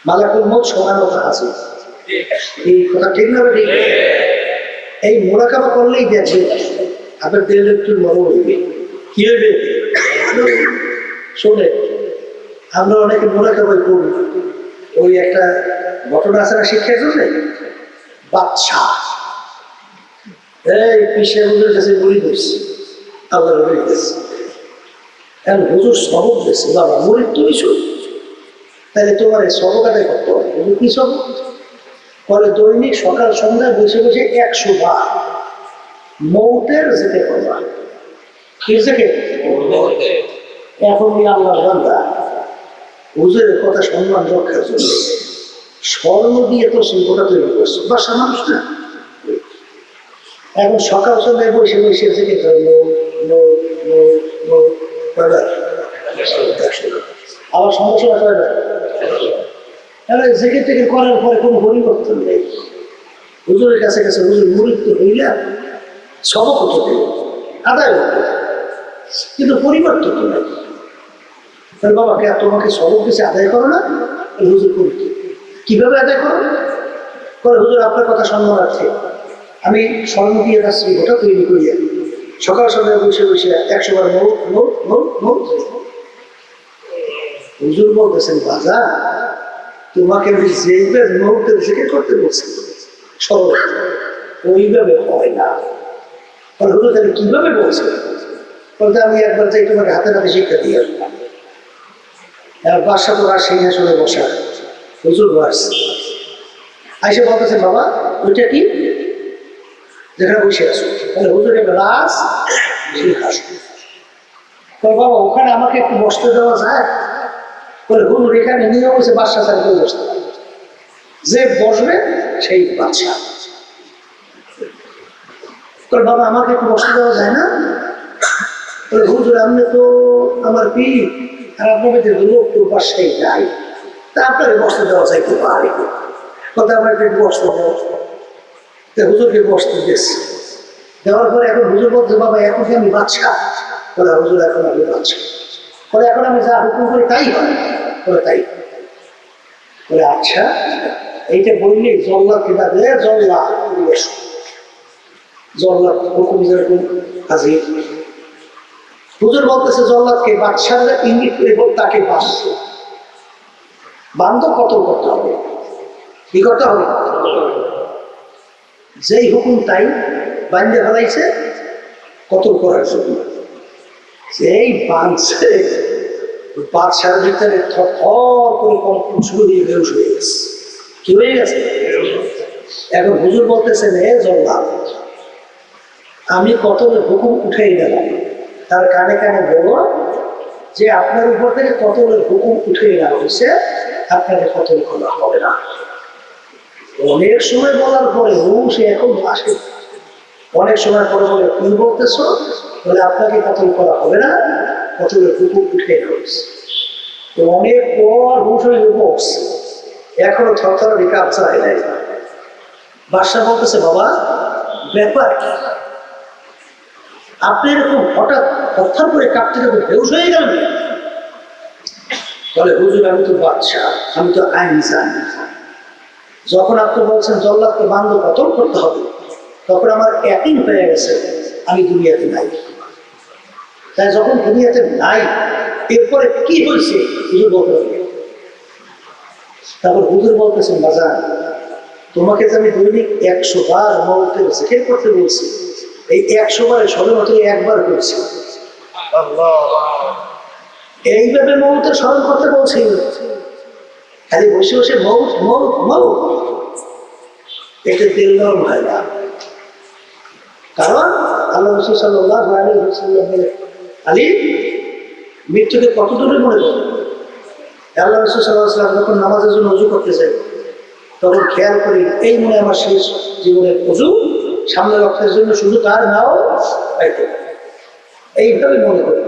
মালাকুল মউত সময় মতো হাজির। এই কথা ঠিক না? ঠিক। এই মুরাকাবা করলেই দেখবে আপনার দেহ একটু নরম হইবে। কি হইবে? শোনে, আমরা অনেকে মুরাকাবাই করি। ওই একটা ঘটনা আছে না শিক্ষার জন্য, বাচ্চা এই পিসে হুজুর কাছে মুড়ি দিচ্ছে, আল্লাহ মুড়ি দিচ্ছে, এখন হুজুর সবক দিচ্ছে, বাবা মুড়ি তুমি শুন, তাহলে তোমার এই সবক আদায় করতে হবে। কি সবক? পরে দৈনিক সকাল সন্ধ্যায় বসে বসে 100 বার মৌতের জিকির করবা। কি জিকির? এখন আল্লাহর বান্দা হুজুরের কথা সম্মান রক্ষার জন্য স্বর্ণ দিয়ে তো শিল্পটা তৈরি করছে, বাসা মানুষ না। এখন সকাল সন্ধ্যায় বসে বসে জিকির করে আবার সন্ধ্যা সময় কয়বার। এবার জিকির টিকির করার পরে কোনো পরিবর্তন নেই। হুজুরের কাছে কাছে হুজুর মৃত্যু হইলে সবক হতে দেবে, আদায় হতে, কিন্তু পরিবর্তন তো নেই। বাবা কে তোমাকে সবক কিছু আদায় করো না? হুজুর করি কিভাবে আদায় করো? করে হুজুর আপনার কথা সম্মানার্থে আমি স্বর্ণ দিয়ে যাচ্ছি, ওটা তৈরি করিয়া সকাল সন্ধ্যায় বসে বসে 100 বার হুজুর বলতেছেন, বাজা তোমাকে আমি যেইভাবে মুহূর্তের জিকির করতে বলছি সরল, ওইভাবে হয় না। হুজুর তাহলে কিভাবে বলছে? বলতে আমি একবার যাই তোমাকে হাতে হাতে শিক্ষা দিয়ে আসলাম। বাসা তো আর সেই আসলে বসা হুজুর বয়স আইসে বলতেছেন, বাবা ওইটা কি যেখানে বসে আসো? তাহলে হুজুর রাজ বাবা ওখানে আমাকে একটু বসতে দেওয়া যায়? বলে হুজুর এখানে নিয়ে বসে বাদশা স্যার করে বসতে, যে বসবে সেই বাদশা। তোর বাবা আমাকে একটু বসতে দেওয়া যায় না? বলে হুজুর আপনি তো আমার পীর, আর আপনাদের লোক তো বাসায় যাই, তা আপনাকে বসতে দেওয়া যায় একটু পাহাড়ে কথা আমাকে একটু বসতে দেওয়া। হুজুরকে বসতে দিয়েছে, দেওয়ার পরে এখন হুজুর বলছে, বাবা এখন কি আমি বাদশা? বলে হুজুর এখন আমি বাদশা। বলে এখন আমি যা হুকুম করি তাই হয়? বলে তাই। বলে আচ্ছা এইটা বললে জল্লাদকে ডাকলে জল্লাদ জল্লাদ হুকুম যেরকম হাজির। হুজুর বলতেছে জল্লাদকে বাদশাহরা ইঙ্গিত করে বল তাকে বান্ধব কতল করতে হবে। কি করতে হবে? যেই হুকুম তাই বান্ধে ফেলাইছে কতল করার জন্য। যেই বাঁধছে বাদশার ভিতরে থর করে কম্পন শুরু হয়ে বেউস হয়ে গেছে। কি হয়ে গেছে? এখন হুজুর বলতেছেন, হে জল্লাদ আমি কতলের হুকুম উঠেই গেলাম, তার কানে কানে বলো যে আপনার উপর থেকে কতলের হুকুম উঠে নেওয়া হয়েছে, আপনাকে কতল করা হবে না। অনেক সময় বলার পরে সে এখন আসে, অনেক সময় পরে বলে তুমি বলতেছ, বলে আপনাকে কতল করা হবে না, কতলের হুকুম উঠে নেওয়া হয়েছে। তো অনেক পর হুশ হয়ে বসছে, এখনো থরথর রিকাপ চায় নাই। বাদশা বলতেছে, বাবা ব্যাপার কি? আপনি এরকম হঠাৎ হঠাৎ করে কাঁপতে কাঁপতে বেউস হয়ে গেলেন? বলে হুজুর আমি তো বাদশা, আমি তো আইন জানি। যখন আপনি বলছেন জল্লাদকে বান্ধ কতল করতে হবে, তখন আমার একদিন হয়ে গেছে আমি দুনিয়াতে নাই। তাই যখন দুনিয়াতে নাই, এরপরে কি হয়েছে হুজুর বলতে হবে। তারপর হুজুর বলতেছেন, বাজার তোমাকে যে আমি দৈনিক 100 বার মৌতের জিকির করতে বলছি, এই 100 বারে সবেমাত্র একবার করছি। এইভাবে মৌতের স্মরণ করতে বলছি, খালি বসে বসে মৌত মৌত মৌত, এটা দিল নরম হয় না। কারণ আল্লাহ রাসূল সাল্লাল্লাহু আলাইহি ওয়াসাল্লাম বলেন, আলী মৃত্যুকে কত দূরে মনে করো? আল্লাহ রাসূল সাল্লাল্লাহু আলাইহি ওয়াসাল্লাম যখন নামাজের জন্য ওযু করতে যায়, তখন খেয়াল করি এই মনে আমার শেষ জীবনের ওযু, সামনে রক্তের জন্য শুধু তার নাও পাইতে, এইভাবে মনে করি।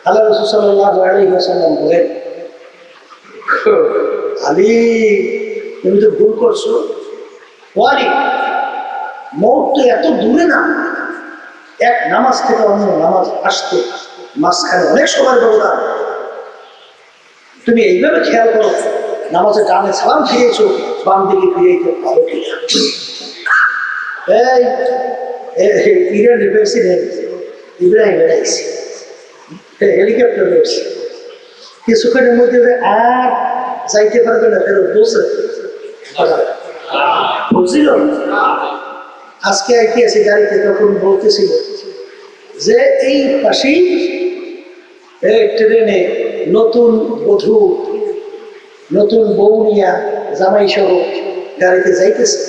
আল্লাহ রাসূল সাল্লাল্লাহু আলাইহি ওয়াসাল্লাম বলেন, আলী তুমি তো ভুল করছো। ওয়ালি মৌত তো এত দূরে না, এক নামাজ থেকে অন্য নামাজ আসতে মাঝখানে অনেক সময় ব্যবধান। তুমি এইভাবে খেয়াল করো নামাজের ডানে সালাম ফিরেছো, বাম দিকে ফিরেইতে পারো কিনা? এই ইরানের প্রেসিডেন্ট ইব্রাহিম রাইসি হেলিকপ্টার রয়েছে, কিছুক্ষণের মধ্যে আর যাইতে পারবে না, ফেরত বসে বুঝছিল। আজকে কি আছে গাড়িতে, তখন বলতেছিল যে এই পাশেই ট্রেনে নতুন বধূ, নতুন বউ নিয়া জামাই সহ গাড়িতে যাইতেছে,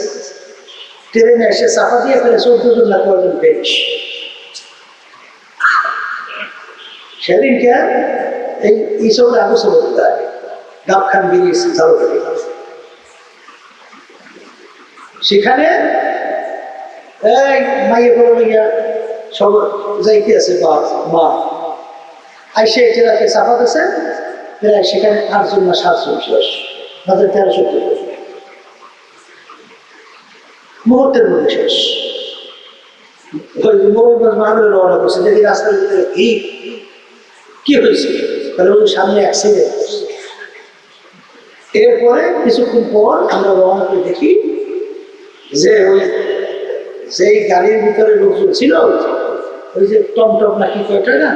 ট্রেনে এসে চাপা দিয়ে ফেলে 14 জন না কয়েকজন বেশ। সেদিনকে এই ঈশ্বর আগোচর ডাব খান বেরিয়েছে চালু করে, সেখানে এই মাইয়ে পড়ে গিয়া সব যাইতে আছে বা মা আইসে ট্রেনাকে চাপাতেছে, প্রায় সেখানে 8 জন না 7 জন শেষ, তাদের 13-14 মুহূর্তের মধ্যে শেষ। রওনা করছে, দেখি রাস্তার ভিতরে কি হয়েছে, তাহলে ওই সামনে অ্যাক্সিডেন্ট। এরপরে কিছুক্ষণ পর আমরা রওনা করে দেখি যে ওই যেই গাড়ির ভিতরে লোকজন ছিল, ওই যে টমটম নাকি কয়টা না,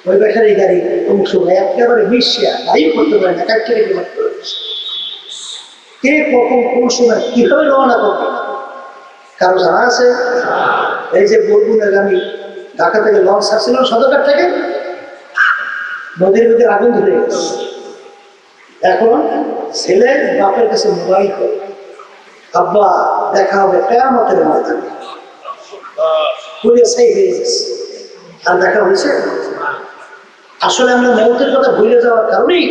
ওই ব্যাটারি গাড়ি অমুক সময় একেবারে মিশিয়া গাড়িও করতে পারে না, কাটতে রেখে মারতে পারে। কে কখন কোন সময় কিভাবে রওনা করবে কারো জানা আছে? এই যে বরগুনাগামী ঢাকা থেকে লঞ্চ আসছিল সদরঘাট থেকে, নদীর ভিতরে আগুন ধরে গেছে। এখন ছেলে বাপের কাছে মোবাইল করে, আব্বা দেখা হবে কিয়ামতের ময়দানে, সেই হয়ে গেছে। আর দেখা হয়েছে? আসলে আমরা মৌতের কথা ভুলে যাওয়ার কারণেই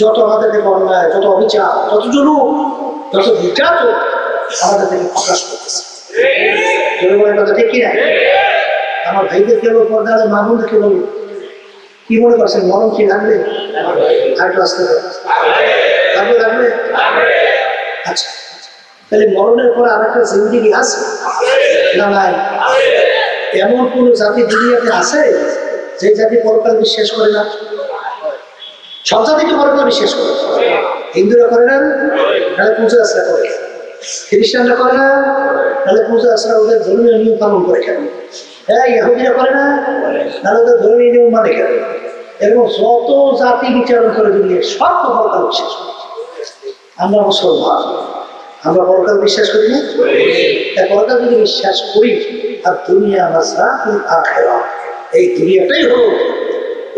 যত আমাদের থেকে অন্যায়, যত অবিচার, যত জুলুম, যত নির্যাতন আমাদের থেকে প্রকাশ করতেছে। কথা ঠিক কিনা? আমার ভাইদেরকে বলবো, পর্দারে মা বোনদেরকে বলবো, কি মনে করছেন মরণ কি লাগবে? আরেকটু আসতে লাগবে লাগবে। আচ্ছা, তাহলে মরণের পরে আর একটা জিন্দিগি আছে না নাই? এমন কোন জাতি দুনিয়াতে আছে যে জাতি পরকাল বিশ্বাস করে না? সব জাতিকে পরকাল বিশ্বাস করে। হিন্দুরা করে না, তাহলে পূজা আশ্রা করে। খ্রিস্টানরা করে না, তাহলে পূজা আশ্রা ওদের ধর্মীয় নিয়ম পালন করে কেন? হ্যাঁ, ইহুদিরা করে না, তাহলে ওদের ধর্মীয় নিয়ম মানে কেন? এরকম যত জাতি বিচারণ করে দুনিয়া সব তো পরকাল বিশ্বাস করে। আমরা মুসলমান, আমরা পরকাল বিশ্বাস করি না? পরকাল যদি বিশ্বাস করি, আর দুনিয়া মাসরাতুল আখিরাহ, এই দুনিয়াটাই হলো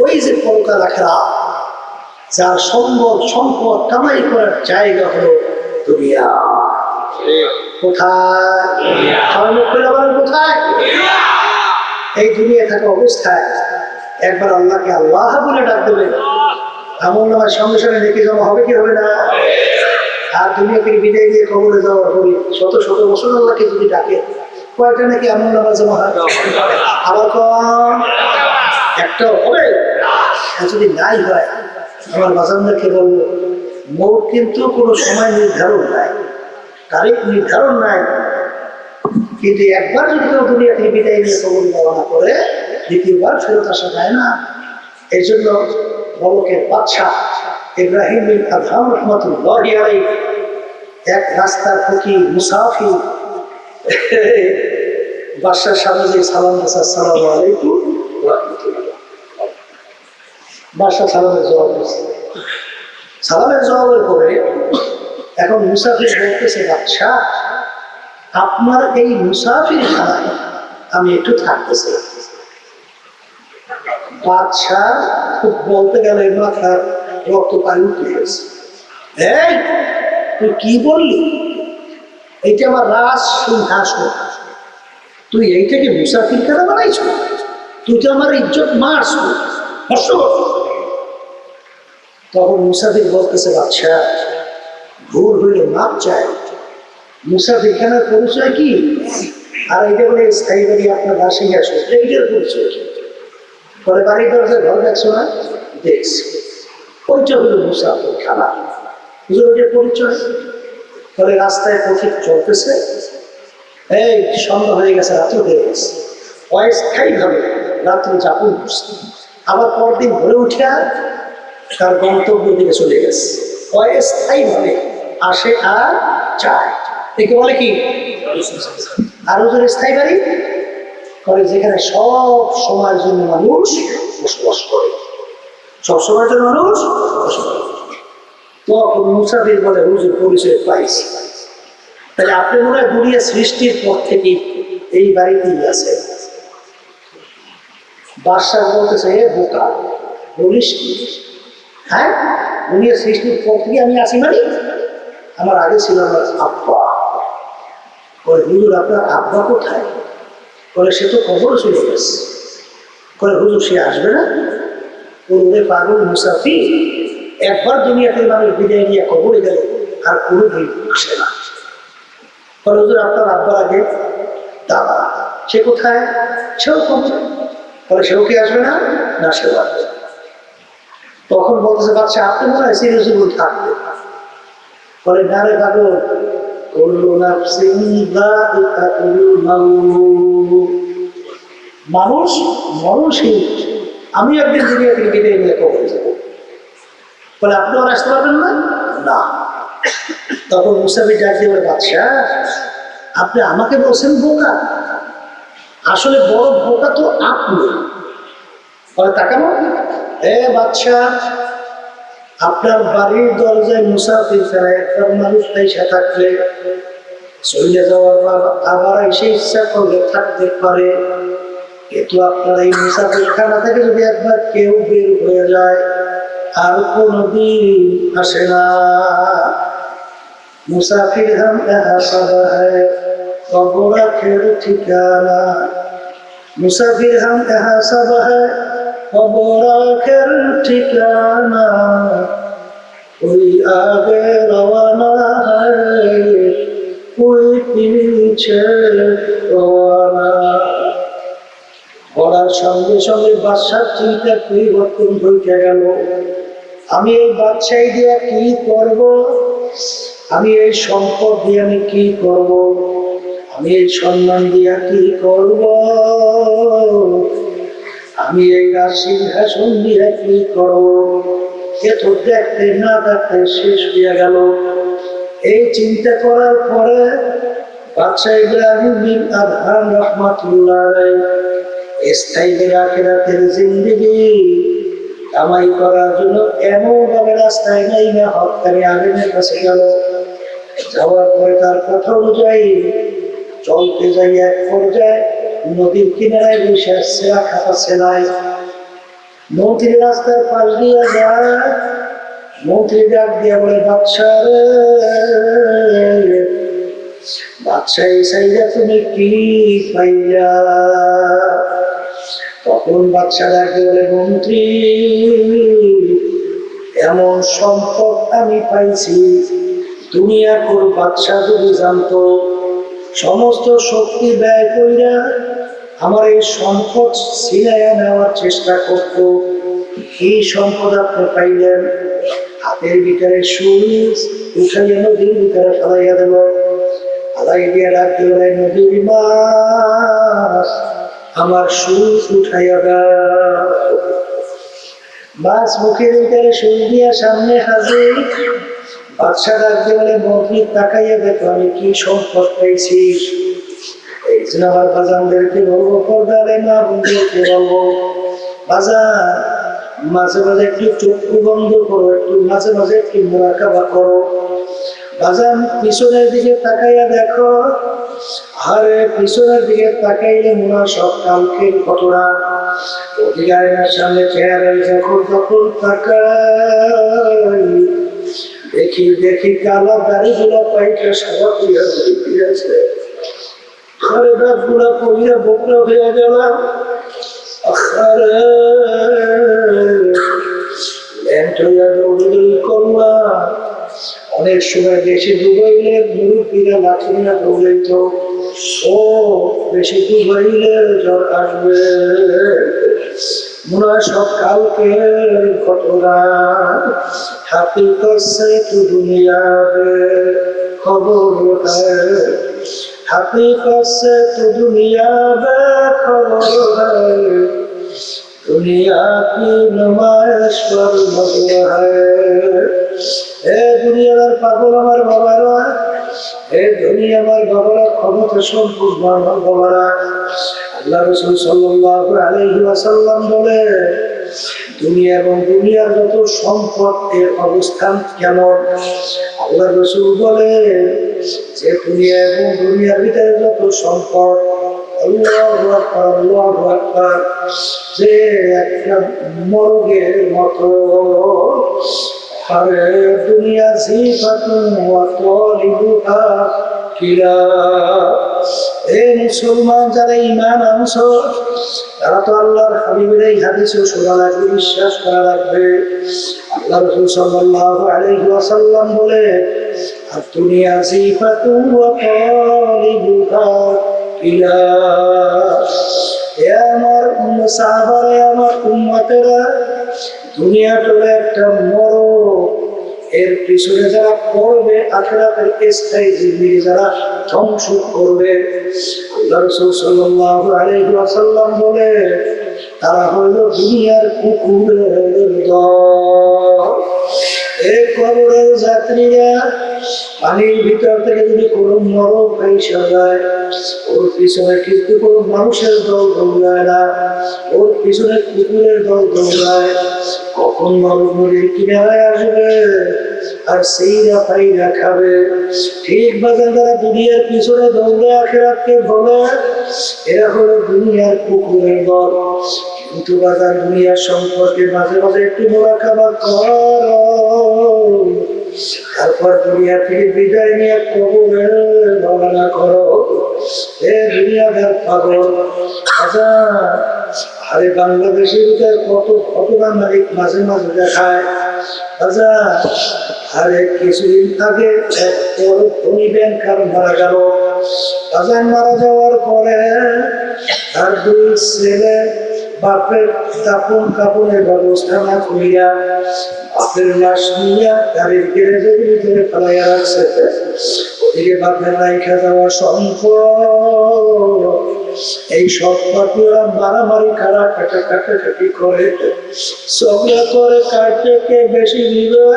ওই যে পরকাল আখিরাত, যার সম্পদ সম্পদ কামাই করার জায়গা হলো দুনিয়া। কোথায়? কোথায়? এই দুনিয়া থাকা অবস্থায় একবার আল্লাহকে আল্লাহ বলে ডাক দেবে, আমল নামার সঙ্গে সঙ্গে নেকি জমা হবে কি হবে না? আর দুনিয়া থেকে বিদায় দিয়ে কবরে যাওয়ার পরে শত শত বছর আল্লাহকে যদি ডাকে, কয়টা নাকি আমল নামা জমা হয়? আবার কম একটাও হবে। যদি নাই হয়, আমার বাজানদেরকে বলবো, মৌত কিন্তু কোনো সময় নির্ধারণ নাই, তারিখ নির্ধারণ নাই, কিন্তু একবার যদি কেউ দুনিয়া থেকে বিদায় নিয়ে কবর রওনা করে, দ্বিতীয়বার ফেরত আসা যায় না। এই জন্য বলকের বাদশাহ ইব্রাহিম বিন আদহাম রহমাতুল্লাহি আলাইহি এক রাস্তার ফকির মুসাফির বাদশার সামনে যে সালাম দিয়েছে, আসসালামু আলাইকুম ওয়া রাহমাতুল্লাহ, বাদশা সালামের জবাব দিয়েছে। সালামের জবাবের পরে এখন মুসাফির বলতেছে, বাদশা আপনার এই মুসাফির খানায় আমি একটু থাকতেছি। বাদশা খুব বলতে গেলে মাথার রক্ত পানি উঠে গেছে। এই তুই কি বললি? এইটা আমার রাজ সিংহাসন, তুই এইটাকে মুসাফির খানা বানাইছ? তুই তো আমার ইজ্জত মারছ। তখন মুসাফির বলতেছে, বাদশা ভুল হইলে মাপ চায়, মুসাফির খানার পরিচয় কি? আর এইটা বলে স্থায়ী বাড়ি আপনার বাসায় আসো, এইটার পরিচয় কি? পরে বাড়ির দরজায় ঘর দেখছো না? দেখছি, ওইটা হলো মুসাফির খানা, বুঝলো ওইটার পরিচয়। পরে রাস্তায় পথিক চলতেছে, এই সন্ধ্যা হয়ে গেছে, রাত্র হয়ে গেছে, অস্থায়ী ভাবে রাত্রে যাপন করছে। আবার পরদিন ভোরে উঠে তার গন্তব্যের দিকে চলে গেছে। অস্থায়ীভাবে আসে আর চায়, একে বলে কি? আর হুজুর স্থায়ী বাড়ি করে যেখানে সব সময়ের জন্য মানুষ বসবাস করে, সব সময়ের জন্য মানুষ বসবাস করে। তখন মুসাফির বলে হুজুর পরিচয় পাইছি। তাহলে আপনি মনে হয় দুনিয়া সৃষ্টির পর থেকে এই বাড়িতেই আছে। বাদশাহ বলতেছে হে বোকা, বলিস কি? হ্যাঁ, দুনিয়া সৃষ্টির পর থেকে আমি আছি মানে? আমার আগে ছিল আমার আব্বা। বলে হুজুর আপনার আব্বা কোথায়? বলে সে তো কবরে চলে গেছে। বলে হুজুর সে আসবে না? বলে পাগল মুসাফির, একবার দুনিয়াতে মানুষ বিদায় নিয়ে কবরে গেল আর কোনোদিন আসে না। বলে হুজুর আপনার আব্বার আগে দাদা, সে কোথায়? সেও কবরে। বলে সেও কি আসবে না? না, সেও আসবে। তখন বলতেছে বাচ্চা আপনি মনে হয় চিরজীবন থাকবে। বলে না রে পাগল, মানুষ মানুষই, আমি একদিন দুনিয়া থেকে বিদায় নিয়ে কবরে যাবো। বলে আপনি আর আসতে পারবেন না? না। তখন মুসাফির ডাক দিয়ে বলে বাদশা আপনি আমাকে বলছেন বোকা, আসলে বড় বোকা তো আপনি। বলে তাকানো, এ বাদশা আপনার বাড়ির দরজায় মুসাফির ফেরা একবার মানুষ পয়সা থাকলে চলে যাওয়ার পর আবার এসে ইচ্ছা করলে থাকতে পারে, কিন্তু আপনার এই মুসাফির খানা থেকে যদি একবার কেউ বের হয়ে যায় আর কোনদিন আসে না। মুসাফির হাম এহা সব হ্যায় কবর আখের ঠিকানা, মুসাফির হাম এহা সব হ্যায় কবর আখের ঠিকানা, कोई आगे रवाना है कोई पीछे रवाना। বলার সঙ্গে সঙ্গে বাদশার চিন্তা পরিবর্তন হয়ে গেল। আমি এই বাদশাহী দিয়ে কি করব? আমি এই সম্পদ দিয়ে আমি কি করব? আমি এই সম্মান দিয়ে কি করব? আমি এই সিংহাসন দিয়ে কি করব? এ তো দেখতে না দেখতে শেষ হয়ে গেল। এই চিন্তা করার পরে বাদশাহ ইব্রাহিম বিন আদহাম রাহমাতুল্লাহ আলাইহি স্থায়ী আখিরাতের জিন্দেগি কামাই করার জন্য এমন ভাবে রাস্তায় নাই না হকারি আলেমের কাছে গেল। যাওয়ার পরে তার কথা অনুযায়ী চলতে যাই এক পর্যায়ে নদীর কিনারায় বসে আসছে খাতা সেলাই। মন্ত্রী রাস্তার পাশ দিয়ে যায়, মন্ত্রী ডাক দিয়ে বলে বাদশা রে, বাদশা এসাইয়া তুমি কি পাইয়া? তখন বাদশা ডাকে বলে মন্ত্রী এমন সম্পদ আমি পাইছি দুনিয়া কোন বাদশা যদি জানতো সমস্ত শক্তি ব্যয় কইরা আমার এই সম্পদ ছিনাইয়া নেওয়ার চেষ্টা করত। এই সম্পদ আপনি পাইলেন, হাতের ভিতরে সুইচ উঠাইয়া নদীর ভিতরে ফেলাইয়া দেব। ফেলাই দিয়ে রাখতে বলে নদীর মাছ আমার সুইচ উঠাইয়া দাও। মাছ মুখের ভিতরে সুইচ দিয়া সামনে হাজির। বাদশা রাখতে বলে মন্ত্রী তাকাইয়া দেখো আমি কি সম্পদ পাইছি। এই জন্য আমার বাজানদেরকে বলবো, পর্দারে মা বোনদেরকে বলবো, বাজান মাঝে মাঝে একটু চক্ষু বন্ধ করো, একটু মাঝে মাঝে একটু মুরাকাবা করো। বাজান পিছনের দিকে তাকাইয়া দেখো, আরে পিছনের দিকে তাকাইলে মনে হয় সব কালকের ঘটনা। অধিকারের সামনে চেহারায় যখন তখন তাকাই দেখি দেখি কালো দাড়ি গুলা পাইটা সাদা দিয়েছে। আরে দাঁত গুলা পড়িয়া বোকরা হয়ে গেলাম। অনেক সময় বেশি ডুবাইলে মুরব্বীরা লাঠি না দৌড়াইত, ও বেশি ডুবাইলে জ্বর আসবে। মনে হয় সব কালকের ঘটনা। হাকিকত সে তু দুনিয়া খবর হ্যায়, हकीकत से तो दुनिया बेखबर है, दुनिया की नुमाइश पर नजर है। ए দুনিয়ার পাগল আমার বাবারা, দুনিয়া আমার বাবারা, ক্ষমতা সম্পূর্ণ আমার বাবারা। আল্লাহ রাসূল সাল্লাল্লাহু আলাইহি ওয়াসাল্লাম বলে, দুনিয়া এবং দুনিয়ার যত সম্পদ এর অবস্থান কেমন? আল্লাহ রাসূল বলে যে দুনিয়া এবং দুনিয়ার ভিতরে যত সম্পদ, আল্লাহু আকবার, আল্লাহু আকবার, যে একটা মরগের মতো। আরে দুনিয়া জিফাতুন ওয়া তালিবুহা কিলা। এই মুসলমান যারা ঈমান আনছো, তারা তো আল্লাহর হাবিবের এই হাদিসে শোনা লাগবে, বিশ্বাস করা লাগবে। আল্লাহ রাসূল সাল্লাল্লাহু আলাইহি ওয়াসাল্লাম বলে, আর দুনিয়া জিফাতুন ওয়া তালিবুহা কিলা। এ আমার সাহাবারা, আমার উম্মতেরা, দুনিয়াটা একটা মরক, এর পিছনে যারা পড়বে আখিরাতের স্থায়ী জিন্দেগি যারা ধ্বংস করবে, আল্লাহ রাসূল সাল্লাল্লাহু আলাইহি ওয়াসাল্লাম বলে, তারা হলো দুনিয়ার কুকুরের দল। এই কবরের যাত্রীরা পানির ভিতর থেকে যদি কোনো মরক ভেসে যায়, ওর পিছনে কিন্তু কোনো মানুষের দল দৌড়ায় না, ওর পিছনে কুকুরের দল দৌড়ায়। কখন মরক নদীর কিনারায় আসবে আর সেইরা পাইরা খাবে। ঠিক বাজার যারা দুনিয়ার পিছনে দৌড়ে আখিরাতকে বলে, এরা হলো দুনিয়ার কুকুরের দল। কিন্তু বাজার দুনিয়ার সম্পর্কে মাঝে মাঝে একটু মোরাকাবা করো, তারপর দুনিয়া থেকে বিদায় নিয়ে কবরে রওনা করো। এ দুনিয়াদার পাগল। আচ্ছা, আরে বাংলাদেশের ভিতরে কত ঘটনা মাঝে মাঝে দেখায়। আচ্ছা, আরে কিছুদিন আগে এক বড় ধনী ব্যাংকার মারা গেল। বাজার মারা যাওয়ার পরে তার দুই ছেলে বাপের দাপন কাপনের ব্যবস্থা না করিয়া বাপের লাশ নিয়ে গাড়ির গ্যারেজের ভিতরে ফেলাইয়া রাখছে। ওদিকে বাপের রাইখা যাওয়া সম্পদ, এই সম্পত্তি ওরা মারামারি কাটাকাটি করে, ঝগড়া করে, কাটে কে বেশি দিবে।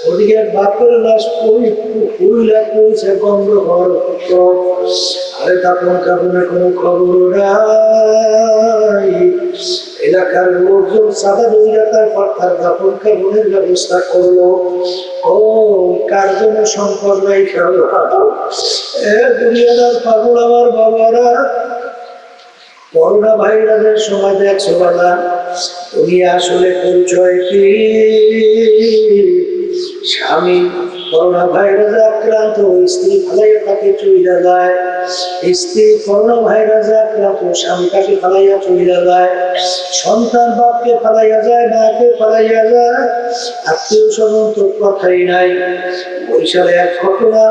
ওদিকে বাপের লাশ পুইলা পড়ছে গন্ধ ঘর। আরে দাপন কাপনের কোনো খবর নাই। এলাকার লোকজন সাদা এলাকার পর তার দাপন কাপনের ব্যবস্থা করলো। ও কার জন্য সম্পদ নাই খেলো। দুনিয়াদার পাগল আমার বাবারা, করোনা ভাইরাসের সময় দেখছো বাবা, তুমি আসলে পরিচয় কি? স্বামী করোনা ভাইরাসে আক্রান্ত, স্ত্রী ফালাইয়া তাকে চলে যায়। স্ত্রী করোনা ভাইরাসে আক্রান্ত, স্বামী তাকে ফালাইয়া চলে যায়। সন্তান বাপকে ফালাইয়া যায়, মাকে ফালাইয়া যায়, আত্মীয় স্বজন তো কথাই নাই। বরিশালে এক ঘটনা,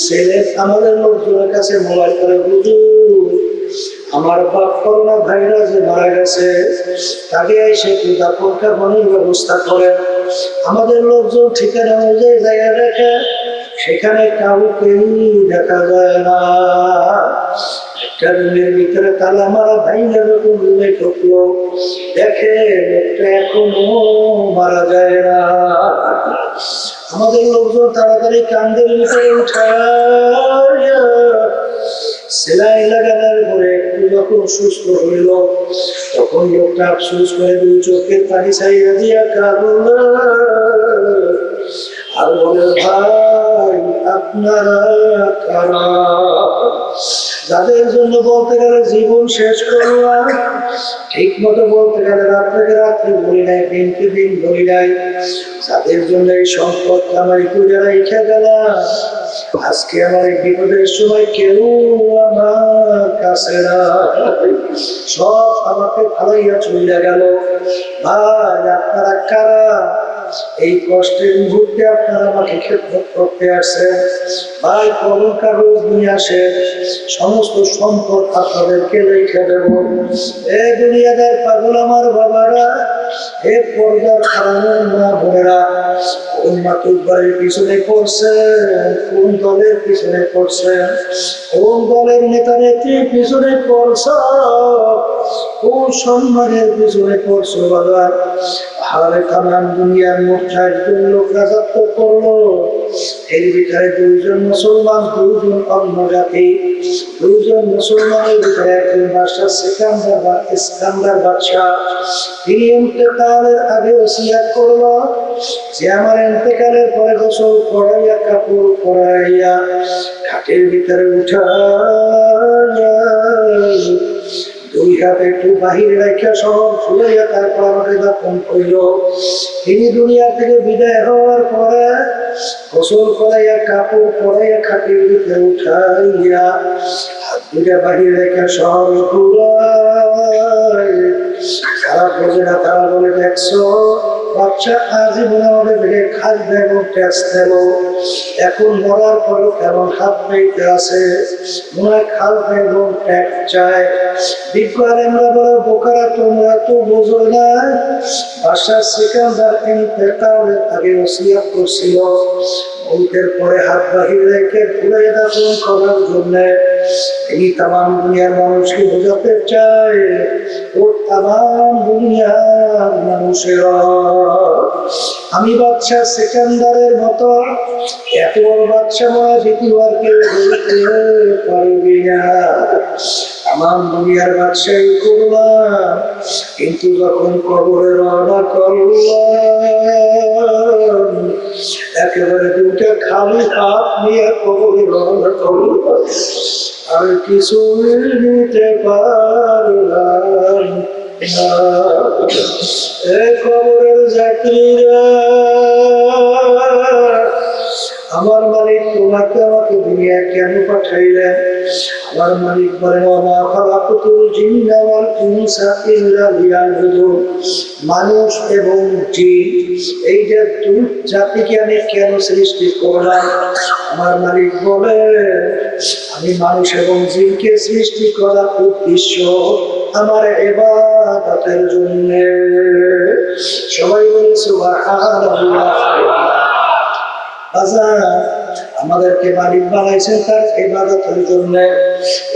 ছেলে আমাদের লোকজনের কাছে মোবাইল করে, হুজুর আমার বাপ করোনা ভাইরাসে মারা গেছে, তাকে এসে দাপন কাফনের ব্যবস্থা করে। আমাদের লোকজন ঠিকানা অনুযায়ী জায়গা দেখে, সেখানে কাউকেই দেখা যায় না। একটা রুমের ভিতরে তালা মারা, ভাইয়া যখন রুমে ঢুকলো, দেখে লোকটা এখনো মারা যায় না। আমাদের লোকজন তাড়াতাড়ি কান্দের ভিতরে উঠায় সেলাই লাগানোর পরে একটু যখন সুস্থ হইল, তখন লোকটা আফসোস করে দুই চোখের পানি ছাইয়া দিয়া কাঁদল আর বলে, ভাই আপনারা কারা? যাদের জন্য বলতে গেলে জীবন শেষ করলাম, ঠিক মতো বলতে গেলে রাত্রে রাত্রে বলি নাই, দিনকে দিন বলি নাই, যাদের জন্য এই সম্পদ কামাই করে রেখে গেলাম, আজকে আমার এই বিপদের সময় কেউ আমার কাছে না, সব আমাকে ফালাইয়া চলে গেল। ভাই আপনারা কারা? এই কষ্টের মুহূর্তে আপনারা আমাকে খেদমত করতে আসেন। ভাই কলম কাগজ নিয়ে আসেন, সমস্ত সম্পদ আপনাদেরকে রেখে দেব। এ দুনিয়াদার পাগল আমার বাবারা, এ পর্দার কারণে মা বোনেরা, কোন মাতুব্বরের পিছনে পড়ছেন, কোন দলের পিছনে পড়ছেন, কোন দলের নেতা নেত্রীর পিছনে পড়ছ, কোন সম্মানের পিছনে পড়ছো বাজার। হারে তামাম দুনিয়ার মোট ৬০ জন লোক রাজত্ব করলো, এর ভিতরে ২ জন মুসলমান, ২ জন অন্য জাতি। ২ জন মুসলমানের ভিতরে একজন বাদশাহ ইস্কান্দার বাদশাহ, তিনি ইন্তেকালের আগে ওসিয়ত করলো যে আমার ইন্তেকালের পরে গোসল করাইয়া, কাপড় পরাইয়া খাটের ভিতরে উঠাইয়া ২ হাত একটু বাহিরে রাখিয়া সব ফুলাইয়া তারপর আমাকে দাফন করিল। তিনি দুনিয়া থেকে বিদায় হওয়ার পরে গোসল করাইয়া, কাপড় পরাইয়া খাটের ভিতরে উঠাইয়া হাত ২টা বাহিরে রেখে সব ফুলাই। খারাপ বোঝে না, তারা বলে দেখছো বাচ্চা আজীবন আমাদের থেকে খাদ্য এবং ট্যাক্স দেব, এখন মরার পরও কেমন হাত পাইতে আছে, মনে হয় খাদ্য এবং ট্যাক্স চায়। বিজ্ঞানীরা বলে বোকারা, তোমরা তো বোঝো না, বাদশাহ সিকান্দার ইন্তেকালের আগে ওসিয়ত করছিল মৌতের পরে হাত বাহির রেখে ঘুরে দাফন করার জন্য। তিনি তামাম দুনিয়ার মানুষকে বোঝাতে চায়, ও তামাম দুনিয়ার মানুষেরা, আমি বাদশাহ সিকান্দারের মতো এত বড় বাদশাহ মনে দ্বিতীয়বার কেউ বলতে পারবি না। তামাম দুনিয়ার বাদশাহী করলাম, কিন্তু যখন কবরে রওনা করলাম একেবারে ২টা খালি হাত নিয়ে কবরে রওনা করলাম, আর কিছু নিতে পারলাম না। এ কবরের যাত্রীরা, আমার মালিক তোমাকে আমাকে দুনিয়া কেন পাঠাইলেন? আমার মালিক বলেন, ওয়া খালাকতুল জিন্না ওয়াল ইনসা ইল্লা লিয়াবুদুন, মানুষ এবং জিন এই যে ২ জাতিকে আমি কেন সৃষ্টি করলাম? আমার মালিক বলে, আমি মানুষ এবং জিনকে সৃষ্টি করার উদ্দেশ্য আমার ইবাদতের জন্য। সবাই বলে সুবহানাল্লাহ। আমাদেরকে মালিক বানাইছেন তার ইবাদতের জন্য।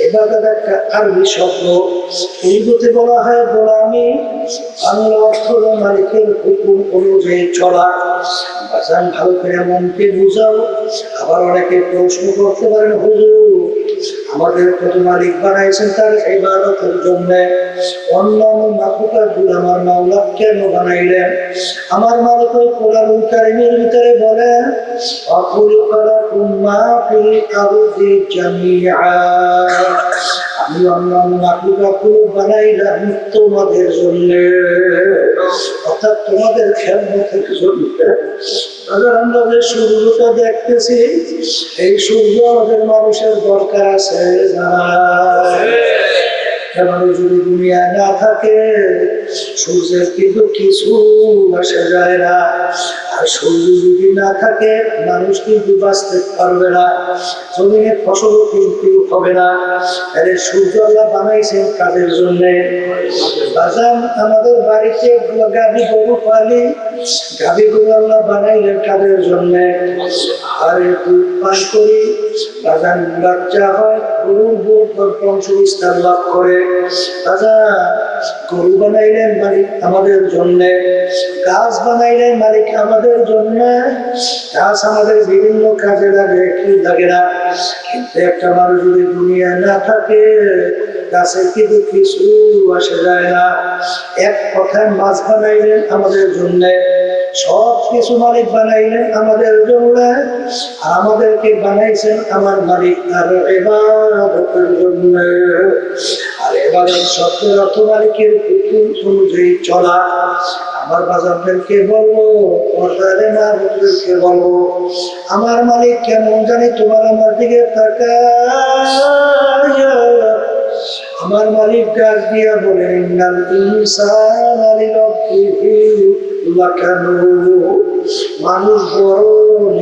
ইবাদত একটা আরবি শব্দ, উর্দুতে বলা হয় গোলামি, বাংলা অর্থ হলো মালিকের হুকুম অনুযায়ী চলা। বাজান ভালো করে মনকে বুঝাও। আবার অনেকে প্রশ্ন করতে পারেন, হুজুর আমাদের কত মালিক বানাইছেন তার ইবাদতের জন্য, অন্যান্য মাখলুকাতগুলো আমার মাওলা কেন বানাইলেন? আমার মালিক ওই কোরআনুল কারীমের ভিতরে বলেন, আখলুকাকুম মা ফিল আরদি জামিআ, আমি অন্যান্য মাখলুকাতগুলো বানাইলাম তোমাদের জন্য, অর্থাৎ তোমাদের খেদমতের জন্য। আমরা যে সূর্যটা দেখতেছি, এই সূর্য আমাদের মানুষের দরকার আছে না? মানুষ যদি দুনিয়ায় না থাকে সূর্যের কিন্তু কিছু আসে যায় না, আর সূর্য যদি না থাকে মানুষ কিন্তু বাঁচতে পারবে না, জমিনে ফসল কিন্তু হবে না। তাহলে সূর্য আল্লাহ বানাইছেন কাদের জন্য? বাজান আমাদের বাড়িতে গাভী গরু পালি, গাভী গরু আল্লাহ বানাইলেন কাদের জন্য? আর দুধ পান করি, বাজান বাচ্চা হয়, গরুর বংশ বিস্তার লাভ করে। গরু বানাইলেন মালিক আমাদের জন্য, গাছ বানাইলেন মালিক আমাদের জন্য। গাছ আমাদের বিভিন্ন কাজে লাগে, কি লাগে না? কিন্তু একটা মানুষ যদি দুনিয়া না থাকে গাছের কিন্তু কিছু আসে যায় না। এক কথায় মাছ বানাইলেন আমাদের জন্য, সব কিছু মালিক বানাইলেন আমাদের জন্য, আমাদেরকে বানাইছেন আমার মালিক তার ইবাদতের জন্য। আর ইবাদত শব্দের অর্থ মালিকের হুকুম অনুযায়ী চলা। আমার বাজারদেরকে বলবো, পর্দারে মা বোনদেরকে বলবো, আমার মালিক কেমন জানি তোমার আমার দিকে তাকায়। আমার মালিক ডাক দিয়া বলে, ইন্নাল ইনসানা লিরাব্বিহি লাকানুদ, মানুষ বড়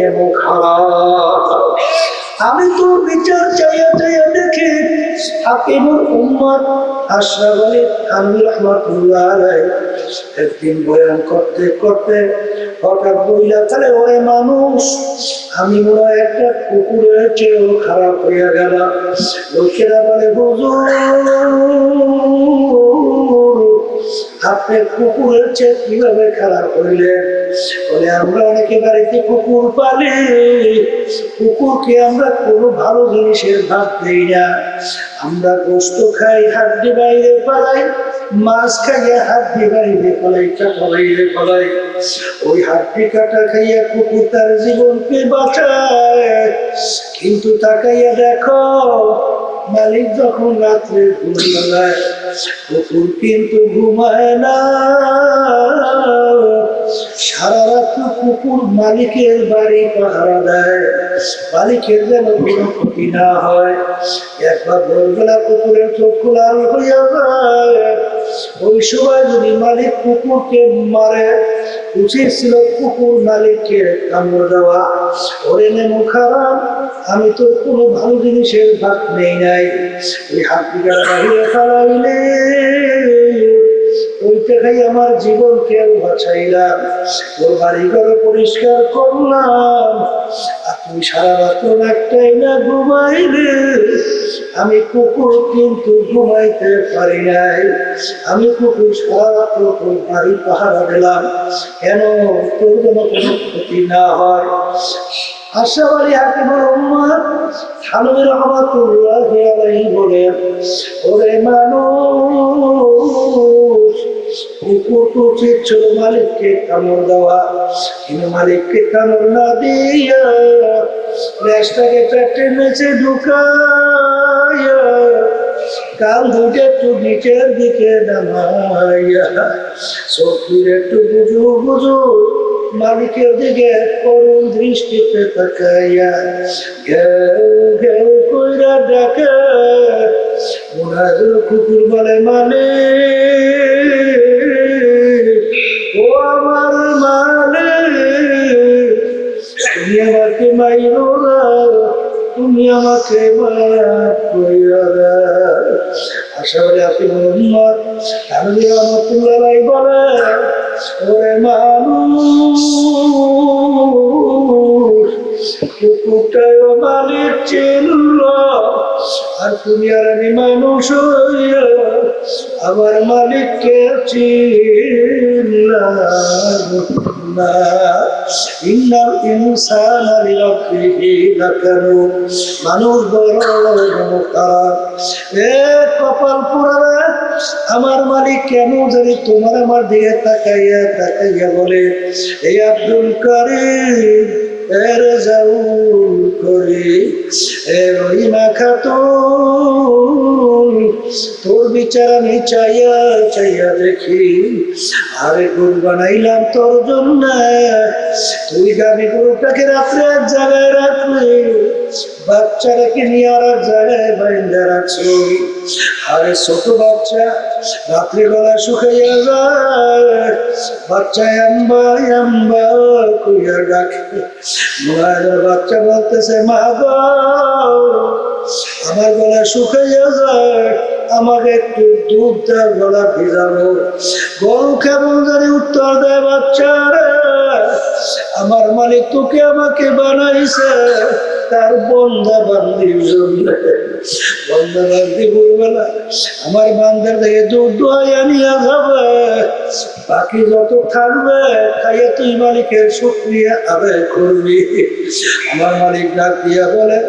এবং খারাপ। আমি তো বিচার চাইয়া চাইয়া দেখি হাকিমুল উম্মাত আশরাফ আলী থানভী রাহমাতুল্লাহ আলাইহি একদিন বয়ান করতে করতে হঠাৎ বইলা তাহলে ওরে মানুষ, আমি মনে হয় একটা কুকুরের চেয়েও খারাপ হইয়া গেল। লোকেরা বলে হুজুর আপনি কুকুরের চেয়ে কিভাবে খারাপ হইলেন? বলে আমরা অনেকে বাড়িতে কুকুর পালি, কুকুরকে আমরা কোনো ভালো জিনিসের ভাগ দেই না। আমরা গোস্ত খাই, হাড্ডি বাইরে পালাই, মাছ খাইয়া হাড্ডি বাইরে পালাই, কাটা বাইরে পালাই। ওই হাড্ডি কাটা খাইয়া কুকুর তার জীবনকে বাঁচায়। কিন্তু তাকাইয়া দেখো মালিক যখন রাত্রে ঘুমায়, কুকুর কিন্তু ঘুমায় না। সারা রাত কুকুর মালিকের বাড়ি পাহারা দেয়, মালিকের যেন কোনো ক্ষতি না হয়। একবার ভোরবেলা কুকুরের চোখ লাল হইয়া যায়, ওই সময় যদি মালিক কুকুরকে মারে, উচিত ছিল কুকুর মালিককে কামড় দেওয়া। ওরে নেমু খারাপ, আমি তো কোনো ভালো জিনিসের ভাগ নেই নাই, ওই হাত দিকে বাহিরে ফেলাইলে ওইটা খাই আমার জীবনকে বাঁচাইলাম, ওর বাড়ি ঘরে পরিষ্কার করলাম, আর তুই সারা রাত একটাই না ঘুমাইলে। আমি কুকুর কিন্তু ঘুমাইতে পারি নাই, আমি কুকুর সারা রাত তোর বাড়ি পাহারা দিলাম, কেন তোর যেন কোনো ক্ষতি না হয়। আশাবাড়ি হাকিমুল উম্মাহ থানভী রহমাতুল্লাহি আলাইহি বলেন, ওরে মানুষ কুকুর তো উচিত ছিল মালিককে কামড় দেওয়া, কিন্তু মালিককে কামড় না দিয়া রেশটাকে পেটের নিচে ঢুকাইয়া কাল দুটো একটু নিচের দিকে নামাইয়া চোখের একটু বুঝু বুঝু মালিকের দিকে করুণ দৃষ্টিতে তাকাইয়া ঘেউ ঘেউ কইরা ডাকে। মুনাজুর কুকুর বলে মালিক, ও আমার মালিক, তুমি আমাকে মাইরো না, তুমি আমাকে মাফ কইরা দাও। আশাবাড়ি হাকিমুল উম্মাহ থানভী রহমাতুল্লাহি আলাইহি বলে, ওরে মানুষ কুকুরটাও মালিক চিনল, আর তুমি আর আমি মানুষ হইয়া আমার মালিককে চিনলাম না। ইন্নাল ইনসানা লিরাব্বিহি লাকানুন, মানুষ বড় খারাপ। এ কপাল পোড়া, আমার মালিক কেন জানি তোমার আমার দিকে তাকাইয়া তাকাইয়া বলে, এই আব্দুল কারিম এর যাও করে এ রহিমা খাতুন, তোর বিচার আমি চাইয়া চাইয়া দেখি, আরে গরু বানাইলাম তোর জন্য, তুই গাভী গরুটাকে রাত্রে এক জায়গায় রাখলি, বাচ্চাটাকে নিয়ে আর এক জায়গায় বাইন্ধা রাখছো। আরে ছোট বাচ্চা রাত্রে গলা শুকাইয়া যায়, বাচ্চা আম্বা আম্বা কইয়া ডাকে। বাচ্চা বলতেছে মা গো আমার গলা শুকাইয়া যায়, আমাকে একটু দুধ দেয়, গলা ভিজাবো। গরু কেমন জানি উত্তর দেয়, বাচ্চা আমার মালিক তোকে আমাকে বানাইছে তার বন্ধা বান্দির জন্য, বন্ধা বান্দি বলবেলা আমার বান্দার থেকে দুধ দোয়াইয়া নিয়ে যাবে, বাকি যত থাকবে খাইয়া তুই মালিকের শুকরিয়া আদায় করবি। আমার মালিক ডাক দিয়া বলে,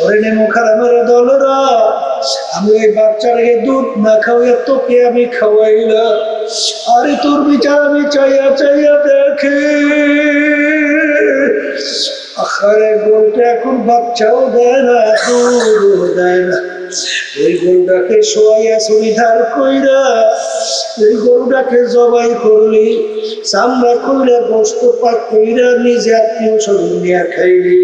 ওরে নেমু খারামের দলরা, আমি ওই বাচ্চাটাকে দুধ না খাওয়াইয়া তোকে আমি খাওয়াইলাম, আরে তোর বিচার আমি চাইয়া চাইয়া দেখি, আরে গরুটা এখন বাচ্চাও দেয় না, দুধও দেয় না। ওই গরুটাকে শোয়াইয়া সুবিধার কইরা ওই গরুটাকে জবাই করলি, চামড়া কইরা গোস্ত পাক কইরা নিজে আত্মীয় স্বজন নিয়ে খাইলি।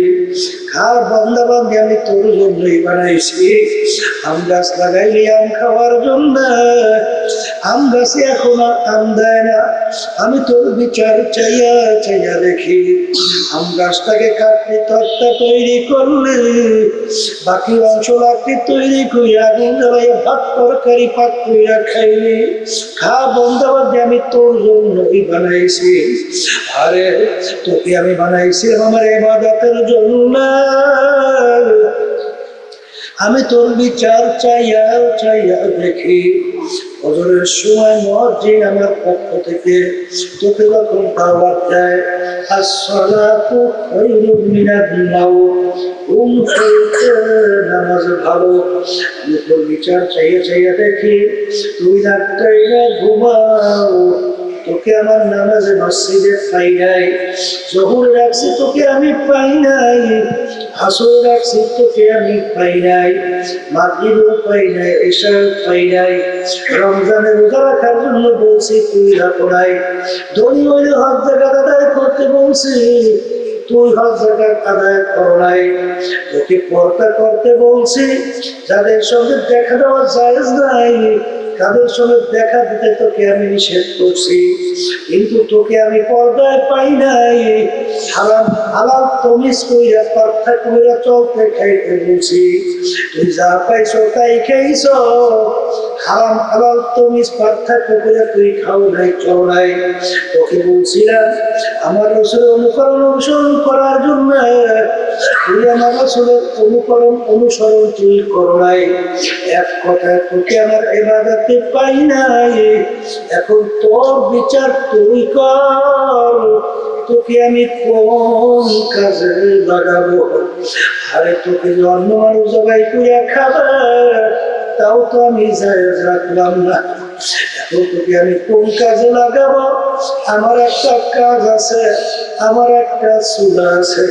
খাওয়ার বান্দা বান্দি আমি তোর জন্যই বানাইছি, আম গাছ লাগাইলি আম খাওয়ার জন্য, আম গাছে এখন আর আম দেয় না। আমি তোর বিচার চাইয়া চাইয়া দেখি আম গাছটাকে কাটলে তক্তা তৈরি করলে বাকি অংশ লাকড়ি তৈরি করে আগুন জ্বালাইয়া ভাত তরকারি পাক করিয়া খাইলি। খা বন্দাবাদে আমি তোর জন্যই বানাইছি। আরে তোকে আমি বানাইছিলাম আমার ইবাদতের জন্য। আমি তোর বিচার চাইয়া চাইয়া দেখি ফজরের সময় মুয়াজ্জিন আমার পক্ষ থেকে তোকে যখন দাওয়াত দেয় আসসালাতু খায়রুম মিনান নাওম, ঘুম থেকে নামাজ ভালো। আমি তোর বিচার চাইয়া চাইয়া দেখি তুই রাতটাই না ঘুমাও। তোকে আমার নামাজে মসজিদে পাই নাই, জোহর রাখছি তোকে আমি পাই নাই, আসর রাখছি তোকে আমি পাই নাই, মাগরিবও পাই নাই, এশাও পাই নাই। রমজানের রোজা রাখার জন্য বলছি তুই রাখো নাই। ধনী হইলে হজ জাকাত আদায় করতে বলছি তুই হজ জাকাত আদায় করো নাই। তোকে পর্দা করতে বলছি, যাদের সঙ্গে দেখা দেওয়া জায়েজ নাই তাদের সঙ্গে দেখা দিতে তোকে আমি নিষেধ করছি, কিন্তু তোকে আমি পর্দায় পাই নাই। হারাম হালাল তমিজ কইরা পার্থক্য কইরা চলতে খাইতে বলছি, তুই যা পাইছো তাই খাইছ। হারাম হালাল তমিজ পার্থক্য কইরা তুই খাও নাই, চল নাই। তোকে বলছিলাম আমার রাসূলের অনুসরণ করার জন্য, তুই আমার রাসূলের অনুসরণ তুই করো নাই। এক কথায় তোকে আমার ইবাদতে পাই নাই। এখন তোর বিচার তুই কর, তোকে আমি কোন কাজে লাগাবো। আরে তোকে জন্ম মানুষ জবাই করিয়া খাবে তাও তো আমি জায়েজ রাখলাম না। এখন তোকে আমি কোন কাজে লাগাবো? আমার একটা কাজ আছে, আমার একটা চুলা আছে,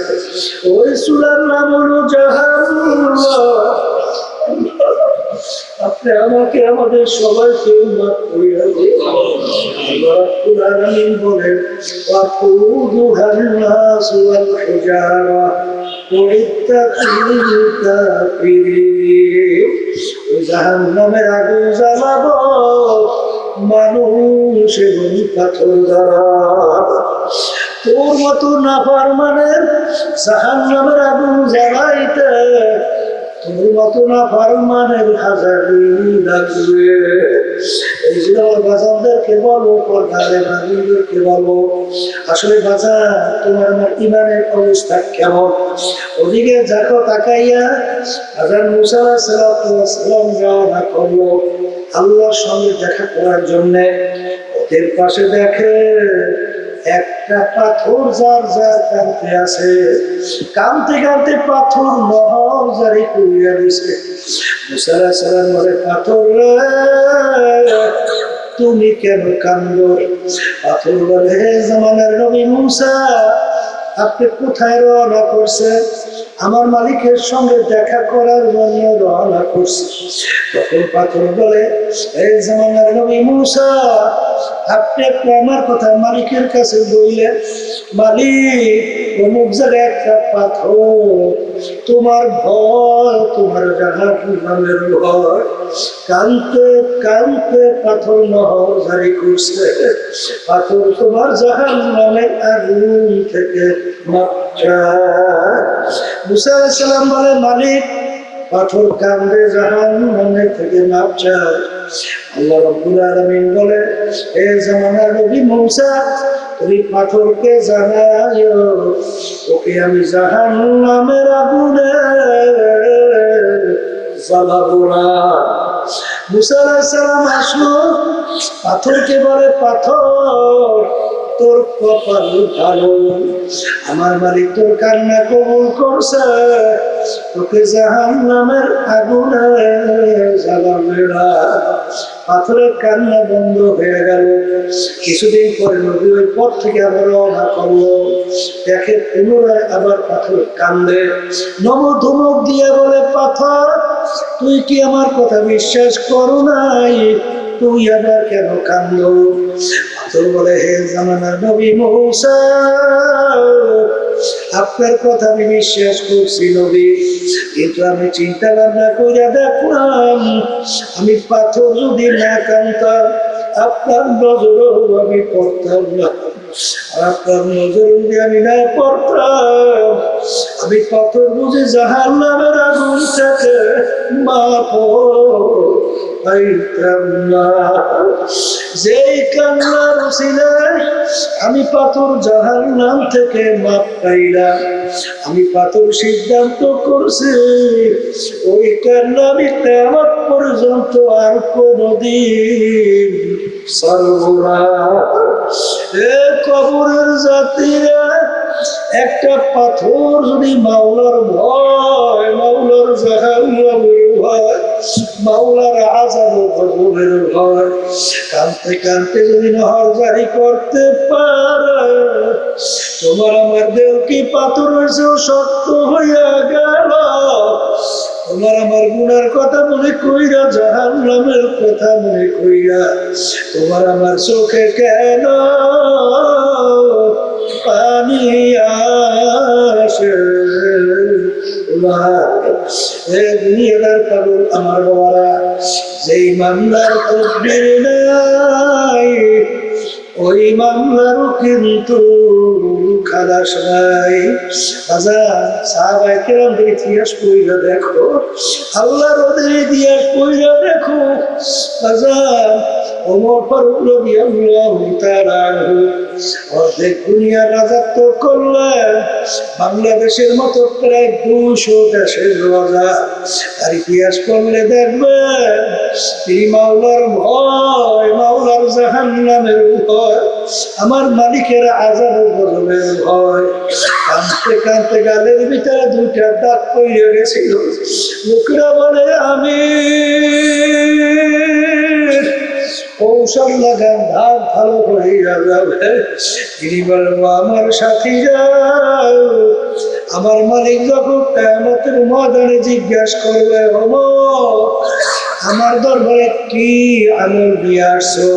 ওই চুলার নাম হলো জাহান্নাম। আপনি আমাকে আমাদের সবাইকে মাফ করিয়া দিন। আল্লাহ রাব্বুল আলামিন বলেন ওয়াকুদুহান নাস ওয়াল হিজারা উইদ্দাত লিল কাফিরিন। ওই জাহান্নামের আগুন জ্বালাবো মানুষ এবং পাথর দ্বারা। তোর মতো নাফরমানের জাহান্নামের আগুন জ্বালাইতে তোর মতো নাফরমানের হাজারি লাগবে। এই জন্য আমার বাজানদেরকে বলবো, পর্দারে বাজানদেরকে বলবো, আসলে বাজান তোমার আমার ইমানের অবস্থা কেমন? ওদিকে দেখো তাকাইয়া হাজরত মুসা আলাইহিস সালাম রওনা করলো আল্লাহর সঙ্গে দেখা করার জন্য। ওদের পাশে দেখে একটা পাথর যার যার কাঁদতে আছে, কাঁদতে কাঁদতে পাথর নহর জারি করিয়া দিছে। মুসা আলাইহিস সালাম বলে, পাথর তুমি কেন কান্দো? পাথর বলে, হে জামানার নবী মুসা, আপনি কোথায় রওনা করছেন? আমার মালিকের সঙ্গে দেখা করার জন্য রওনা করছে। তখন পাথর বলে, এই জামানার নবী মুসা, আপনি একটু আমার কথা মালিকের কাছে বললেন, মালিক অমুক জায়গায় একটা পাথর, তোমার ভয়, তোমার জাহান্নামের ভয়। কানতে কানতে পাথর নহর জারি করছে। পাথর তোমার জাহান্নামের আগুন থেকে মাপ চায়। মুসা আলাইহিস সালাম বলে, মালিক পাথর কান্দে জাহান্নামের থেকে মাপ চায়। আল্লাহ রাব্বুল আলামিন বলে, হে জামানার নবী মুসা, তুমি পাথরকে জানাইও ওকে আমি জাহান্নামের আগুনে জ্বালাবো না। মুসা আলাইহিস সালাম আসলো, পাথরকে বলে, পাথর তোর কপাল ভালো, আমার মালিক তোর কান্না কবুল করছে, তোকে জাহান্নামের আগুনে জ্বালাবে না। পাথরের কান্না বন্ধ হয়ে গেল। কিছুদিন পরে নবী ওই পথ থেকে আবার রওনা করলো, দেখে পুনরায় আবার পাথর কান্দে। ধমক দিয়ে বলে, পাথর তুই কি আমার কথা বিশ্বাস করো নাই? তুই আবার কেন কান্দো? পাথর বলে, হে জামানার নবী মুসা, আপনার কথা আমি বিশ্বাস করছি নবী, কিন্তু আমি চিন্তা ভাবনা করে দেখলাম আমি পাথর যদি না কাঁদতাম আপনার নজরেও আমি পড়তাম না, আপনার নজর যদি আমি না পড়তাম, আমি পাথর বুঝে জাহান্নামের আগুন থেকে মাপ পাইতাম না। যেই কান্নার উসিলায় আমি পাথর জাহান্নাম থেকে মাপ পাইলাম, আমি পাথর সিদ্ধান্ত করছি ওই কান্না আমি কিয়ামত পর্যন্ত আর কোনদিন ছাড়ব না। এ কবরের যাত্রীরা, একটা পাথর যদি মাওলার ভয়, মাওলার জাহান্নামের ভয়, মাওলার আযাব ও গজবের ভয় কাঁদতে কাঁদতে যদি নহর জারি করতে পারে, তোমার আমার দেহ কি পাথরের চেয়েও শক্ত হইয়া গেল। তোমার আমার গুনার কথা মনে কইরা, জাহান্নামের কথা মনে কইরা তোমার আমার চোখে কেন পানি আসে? দুনিয়াদার পাগল আমার বাবারা, যেই মামলার তকদির নাই ওই মামলারও কিন্তু খালাস নাই। সাহাবায়ে কেরামদের ইতিহাস পড়িয়া দেখো, আল্লাহর ওদের ইতিহাস পড়িয়া দেখো। ওমর ফারুক রাদিয়াল্লাহু তাআলা আনহু অর্ধেক দুনিয়ার রাজত্ব করলেন, বাংলাদেশের মতো প্রায় 200 দেশের রাজা। তার ইতিহাস পড়লে দেখবেন তিনি মাওলার ভয়, মাওলার জাহান্নামের ভয়, আমার মালিকের আযাব ও গজবের ভয়। কাঁদতে কাঁদতে গালের ভিতরে 2টা দাগ পড়ে গেছিল। লোকেরা বলে আমি কৌশল লাগান, দাগ ভালো হইয়া যাবে। তিনি বলবো আমার সাথীরা, আমার মালিক যখন কিয়ামতের ময়দানে জিজ্ঞাসা করবে, আমার দরবারে কি আমল নিয়ে আসছো?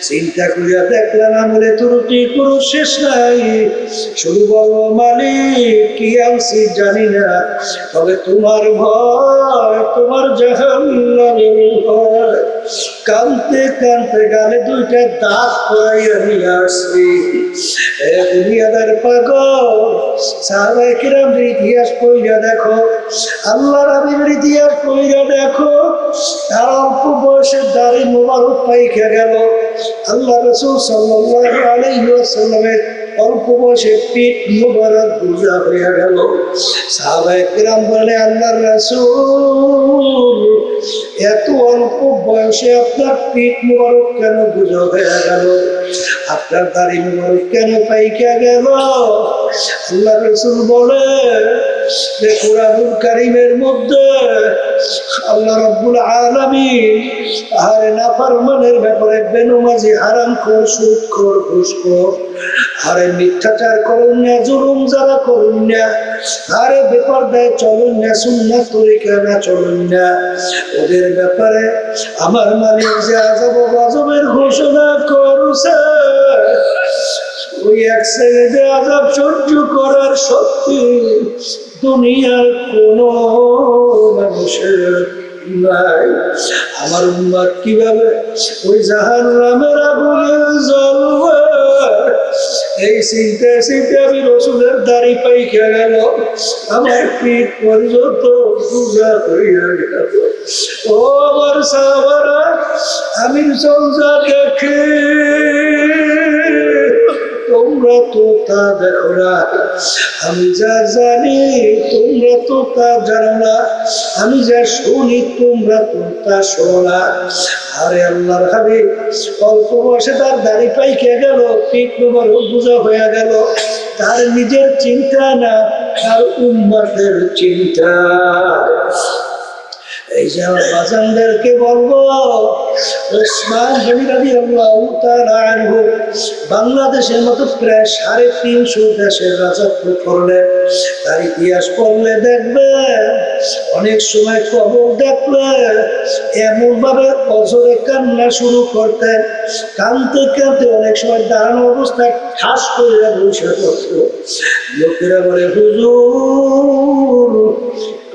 চিন্তা করিয়া দেখলেন আমলে ত্রুটি কোনো শেষ নাই। শুধু বলবো মালিক কি আনছি জানি না, তবে তোমার ভয়, তোমার জাহান্নামের ভয়। কাঁদতে কাঁদতে গালে 2টা দাগ পড়াইয়া নিয়ে আসছি। দুনিয়াদার পাগল, সাহাবায়ে কেরামের ইতিহাস পড়িয়া দেখো, আল্লাহর হাবিবের ইতিহাস পড়িয়া দেখো। তার অল্প বয়সে দাড়ি মোবারক পাইকা গেল। আল্লাহ রাসূল সাল্লাল্লাহু আলাইহি ওয়াসাল্লামের অল্প বয়সে পিঠ মোবারক গুজা হইয়া গেল। সাহাবায়ে কেরাম বলে, আল্লাহর রাসূল এত অল্প বয়সে আপনার পিঠ মোবারক কেন গুজা হইয়া গেল? আপনার দাড়ি মোবারক কেন পাইকা গেল? আল্লাহ রাসূল বলে, কোরআনুল কারীমের মধ্যে আল্লাহ রাব্বুল আলামিন আরে নাফরমানের ব্যাপারে বেনমাজি, হারামখোর, সুদখোর, ঘুষখোর, আরে মিথ্যাচার করুন না, জুলুম যারা করুন না, আরে বেপরদায় চলুন না, সুন্নাত তরিকা না চলুন না, ওদের ব্যাপারে আমার মালিক যে আযাব ও গজবের ঘোষণা করছে, ওই এক সেকেন্ডে আযাব সহ্য করার শক্তি দুনিয়ার কোন মানুষের নাই। আমার উম্মত কিভাবে ওই জাহান্নামের আগুনে জ্বলবে, এই চিন্তা চিন্তা আমি রাসূলের দাড়ি পাইকা গেল, আমার পিঠ পর্যন্ত গুজা হইয়া গেল। ও আমার সাহাবারা, আমি সৌজা দেখে তোমরা তো তা দেখো না, আমি যা জানি তোমরা তো তা জানো না, আমি যা শুনি তোমরা তো তা শোনো না। আরে আল্লাহর হাবিব অল্প বয়সে তার দাড়ি পাইকে গেল, পিঠ মোবারক গুজা হয়ে গেল। তার নিজের চিন্তা না, তার উম্মতের চিন্তা। এই যে আমার বাজানদেরকে বলবো, ওসমান গনি রাদিয়াল্লাহু তাআলা আনহু বাংলাদেশের মতো প্রায় 350 দেশের রাজত্ব করলেন। তার ইতিহাস পড়লে দেখবে, অনেক সময় খবর দেখলে এমন ভাবে অজরে কান্না শুরু করতেন, কাঁদতে কাঁদতে অনেক সময় দাঁড়ানো অবস্থায় ঠাস করে বসে পড়ত। লোকেরা বলে, হুজুর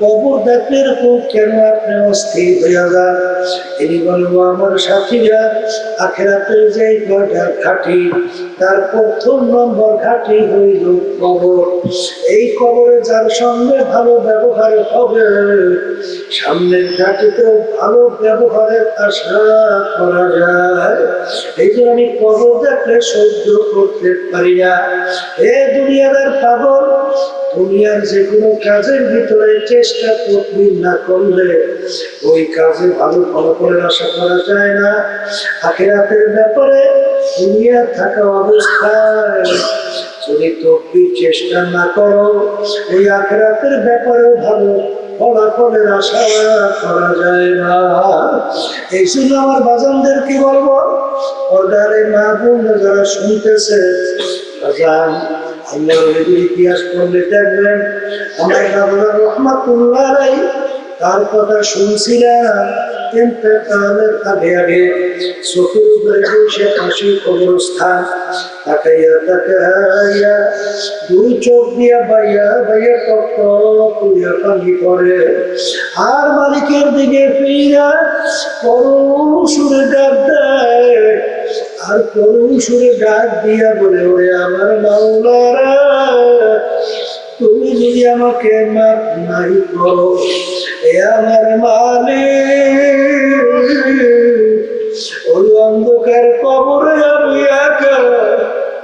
কবর দেখলে এরকম কেন আপনি অস্থির হইয়া যান? তিনি বলবো আমার সাথীরা, আখিরাতের যে কয়টা ঘাটি, তার প্রথম নম্বর ঘাটি হইল কবর। এই কবরে যার সঙ্গে ভালো ব্যবহার হবে, সামনের ঘাটিতেও ভালো ব্যবহারের আশা করা যায়। এই জন্য আমি কবর দেখলে সহ্য করতে পারি না। এ দুনিয়াদার পাগল, দুনিয়ার যে কোনো কাজের ভিতরে চেষ্টা করবি না করলে ওই কাজে ভালো ফলাফলের আশা করা যায় না। আখিরাতের ব্যাপারে দুনিয়া থাকা অবস্থায় যদি তকবীর চেষ্টা না করো, ওই আখিরাতের ব্যাপারেও ভালো ফলাফলের আশা করা যায় না। এই জন্য আমার বাজানদেরকে বলবো, পর্দারে মা বোন যারা শুনতেছে, বাজান আল্লাহর নবীর ইতিহাস পড়লে দেখবেন আমার বাবা রহমাতুল্লাহ আলাইহি তার কথা শুনছিলাম। ইন্তেকালের আগে আগে চোখের উপরে বসে পাশে কবরস্থান, তাকাইয়া তাকাইয়া দুই চোখ দিয়া বাইয়া বাইয়া টক টক করিয়া পানি পড়ে, আর মালিকের দিকে ফিরা করুণ সুরে ডাক দেয়, আর করুণ সুরে ডাক দিয়া বলে, ওরে আমার মাওলারা, তুমি যদি আমাকে মাফ নাই করো, এ আমার মালিক, ওই অন্ধকার কবরে আমি একা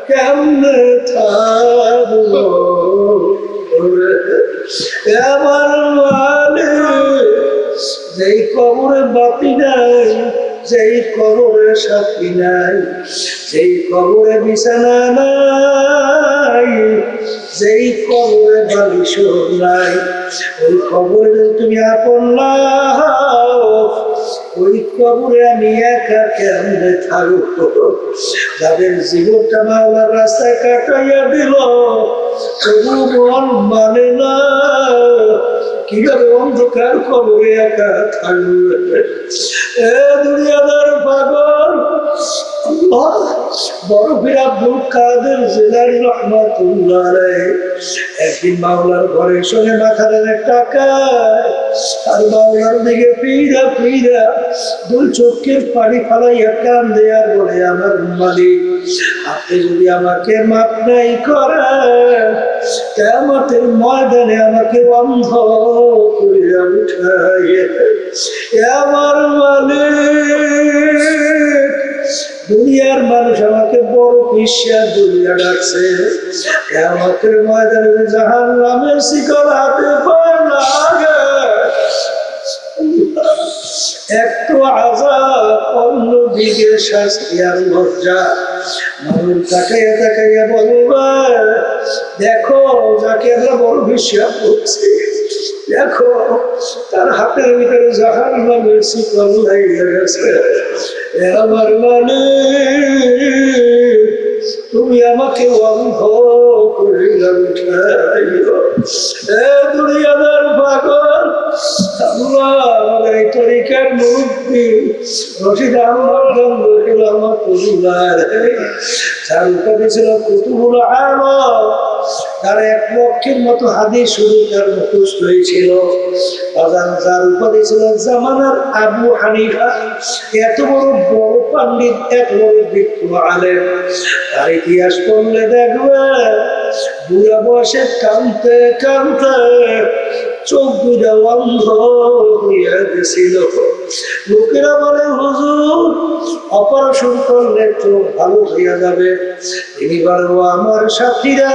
কেমনে থাকবো? আমার মালিক, যেই কবরে বাতি নাই, যেই কবরে সাথী নাই, যেই কবরে বিছানা নাই, যেই কবরে বালিশ নাই, ওই কবরে তুমি আপন না, ওই কবরে আমি একা কেমনে থাকবো? যাদের জীবনটা মাওলার রাস্তায় কাটাইয়া দিল, তবু মন মানে না, কিভাবে অন্ধকার কবরে একা থাকবে? এ দুনিয়াদার পাগল, বরফির আব্দুল কাদের জিলানী রহমাতুল্লাহ আলাইহি একদিন মাওলার ঘরে শুনে মাথার টাকায়, আর মাওলার দিকে ফিরা ফিরা দুই চোখের পানি ফালাইয়া কান্দে আর বলে, আমার মালিক, আপনি যদি আমাকে মাফ নাই করেন, কিয়ামতের ময়দানে আমাকে অন্ধ করিয়া উঠাইয়া, আমার মালিক, দুনিয়ার মানুষ আমাকে বড় বিশ্বাস দুনিয়া ডাকছে, কিয়ামতের ময়দানে জাহান্নামের শিকল হাতে পায় না, একটু আযাব, অন্যদিকে শাস্তি আর লজ্জা। মানুষ তাকাইয়া তাকাইয়া বলবে, দেখো যাকে আমরা বড় বিশ্বাস করছি, দেখো তার হাতের ভিতরে জাহান্নামের শিকল লাগিয়ে গেছে। আমার মালিক, তুমি আমাকে অন্ধ করিয়া উঠাইও। এ দুনিয়াদার পাগল, আল্লাহ আমাদের এই তরিকার মুক্তি রশিদ আহমদ গঙ্গোপাধ্যায় রহমাতুল্লাহ আলাইহি, যার উপাধি ছিল কুতুবুল আলম, তার 1 লক্ষের মতো হাদিস শুধু তার মুখস্থ হয়েছিল। যার উপাধি ছিল জামানার আবু হানিফা, এত বড় বড় পণ্ডিত, এত বড় বিজ্ঞ আলেম, তার ইতিহাস পড়লে দেখবে বুড়া বয়সে কাঁদতে কাঁদতে চোখ দুটা অন্ধ হইয়া গেছিল। লোকেরা বলে, হুজুর অপারেশন করলে চোখ ভালো হইয়া যাবে। তিনি বলবো, আমার সাথীরা,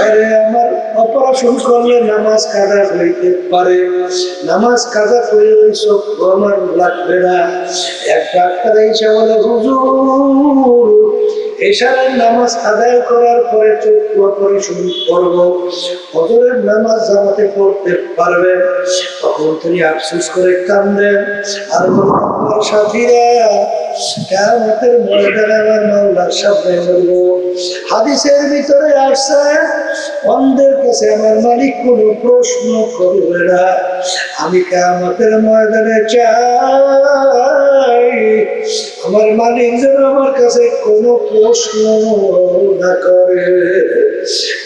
আরে আমার অপারেশন করলে নামাজ কাজা হইতে পারে, নামাজ কাজা করে ওই চোখ আমার লাগবে না। এক ডাক্তার এসে বলে, হুজুর এশারের নামাজ আদায় করার পরে চোখ অপারেশন করবো, ফজরের নামাজ জামাতে পড়তে পারবে। তখন তিনি আফসোস করে কান্দেন আর আমার সাথীরা, কিয়ামতের ময়দানে আমার মাওলার সামনে বলবো, হাদিসের ভিতরে আসছে অন্ধের কাছে আমার মালিক কোনো প্রশ্ন করবে না। আমি কিয়ামতের ময়দানে চাই আমার মালিক যেন আমার কাছে কোনো প্রশ্ন না করে।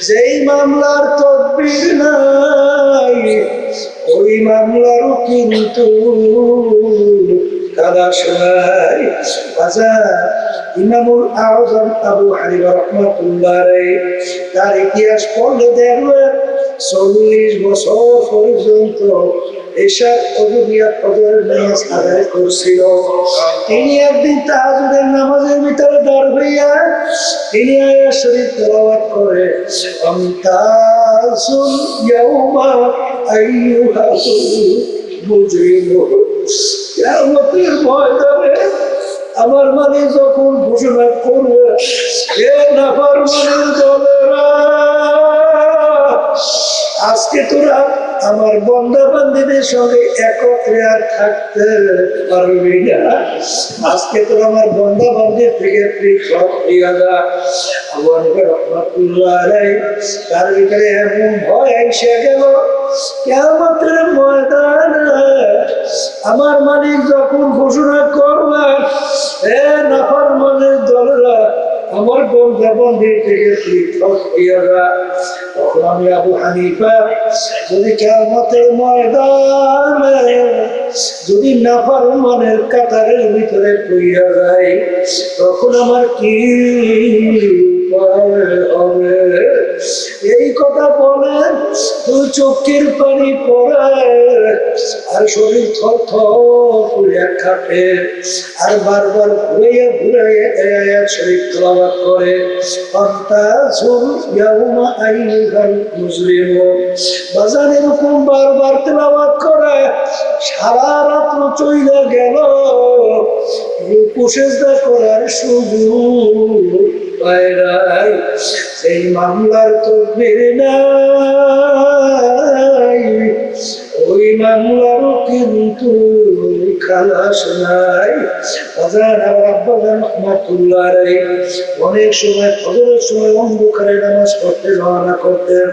যেই মামলার তদবির নাই, ওই মামলারও কিন্তু খালাস নাই। ইমামুল আযম আবু হানিফা রাহমাতুল্লাহ আলাইহি তার ইতিহাস পড়লে দেখবেন 40 বছর পর্যন্ত এশার ওযুবিয়া ফজরের নামাজ আদায় করছিল। তিনি একদিন তাহাজ্জুদের নামাজের ভিতরে দাঁড় হইয়া তিনি আয়াত শরীফ তেলাওয়াত করে আমতাজুল ইয়াউমা আইয়ুহাল মুজরিমুন। কিয়ামতের ময়দানে আমার মানে যখন ঘোষণা করবে এ নাফরমানের দলেরা, আজকে তোরা আমার বান্দা বান্দীদের সঙ্গে একত্রে আর থাকতে পারবি না, আজকে তোরা আমার বান্দা বান্দীর থেকে পৃথক হইয়া যা। আবু হানিফা রাহমাতুল্লাহ আলাইহি তার ভিতরে এমন ভয় এসে গেল, কিয়ামতের ময়দানে আমার মালিক যখন ঘোষণা করবেন এ নাফরমানের দলেরা আমার বান্দা বান্দীর থেকে পৃথক হইয়া যা, তখন আমি আবু হানিফা যদি কিয়ামতের ময়দানে যদি নাফরমানের কাতারের ভিতরে পড়িয়া যায় তখন আমার কি হবে? এই কথা বলেন তুই চোখের পানি পড়ে আর শরীর থর থর করে কাঁপে আর বারবার ঘুরাইয়া ঘুরাইয়া আয়াত শরীফ তেলাওয়াত করে আমতাজুল ইয়াউমা আইয়ুহাল মুজরিমুন। বাজার এরকম বারবার তেলাওয়াত করে সারা রাত্র চইলা গেল, রুকু সিজদা করার সুযোগ পায় নাই। সেই মামলার তকদির নাই, ওই মামলারও কিন্তু খালাস নাই। অনেক সময় ফজরের সময় অন্ধকারে নামাজ পড়তে রওনা করতেন,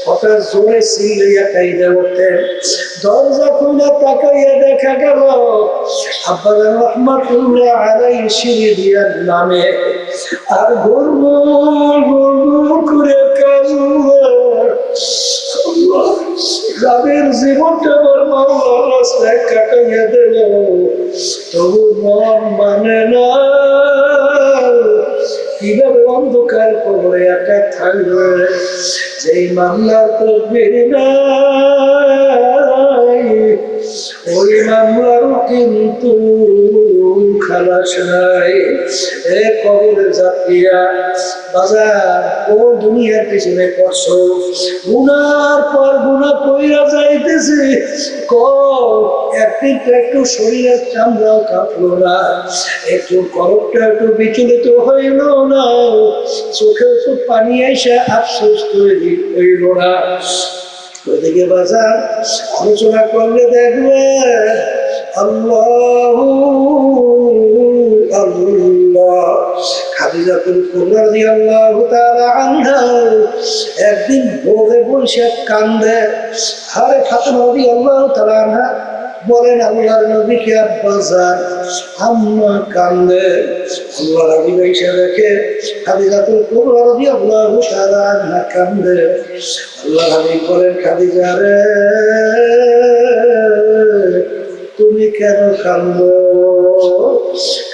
হঠাৎ জোরে চিল্লাইয়া কাইদা করতেন, দরজা খুলে তাকাইয়া দেখা গেল আব্বা জান রাহমাতুল্লাহ আলাইহি সিঁড়ি দিয়া নামে আর গুড়গুড় গুড়গুড় করে কাঁদে। যাদের জীবনটা আমার মাওলার রাস্তায় কাটাইয়া দিল তবু মন মানে না, কিভাবে অন্ধকার কবরে একা থাকবে? যেই মামলার তকদির নাই ওই মামলারও কিন্তু খালাস নাই। এ কবরের যাত্রীরা বাজার ও দুনিয়ার পিছনে করছো, গুনার পর গুনাহ কইরা যাইতেছে, একদিন একটু শরীরের চামড়াও কাঁপলো না, একটু করপটা একটু বিচলিত হইল না, চোখে চোখ পানি এসে আফসোস তৈরি হইল না। ওইদিকে বাজার আলোচনা করলে দেখবে আল্লাহু আল্লাহ। খাদিজাতুল কুবরা রাদিয়াল্লাহু তাআলা আনহা একদিন ভোরে বসে কান্দে। আরে ফাতেমা রাদিয়াল্লাহু তাআলা আনহা বলেন আল্লাহর নবীকে আব্বাজান আম্মা কান্দে। আল্লাহর হাবিব এসে দেখে খাদিজাতুল কুবরা রাদিয়াল্লাহু তাআলা আনহা কান্দে। আল্লাহর হাবিব বলেন খাদিজা রে তুমি কেন কান্দো?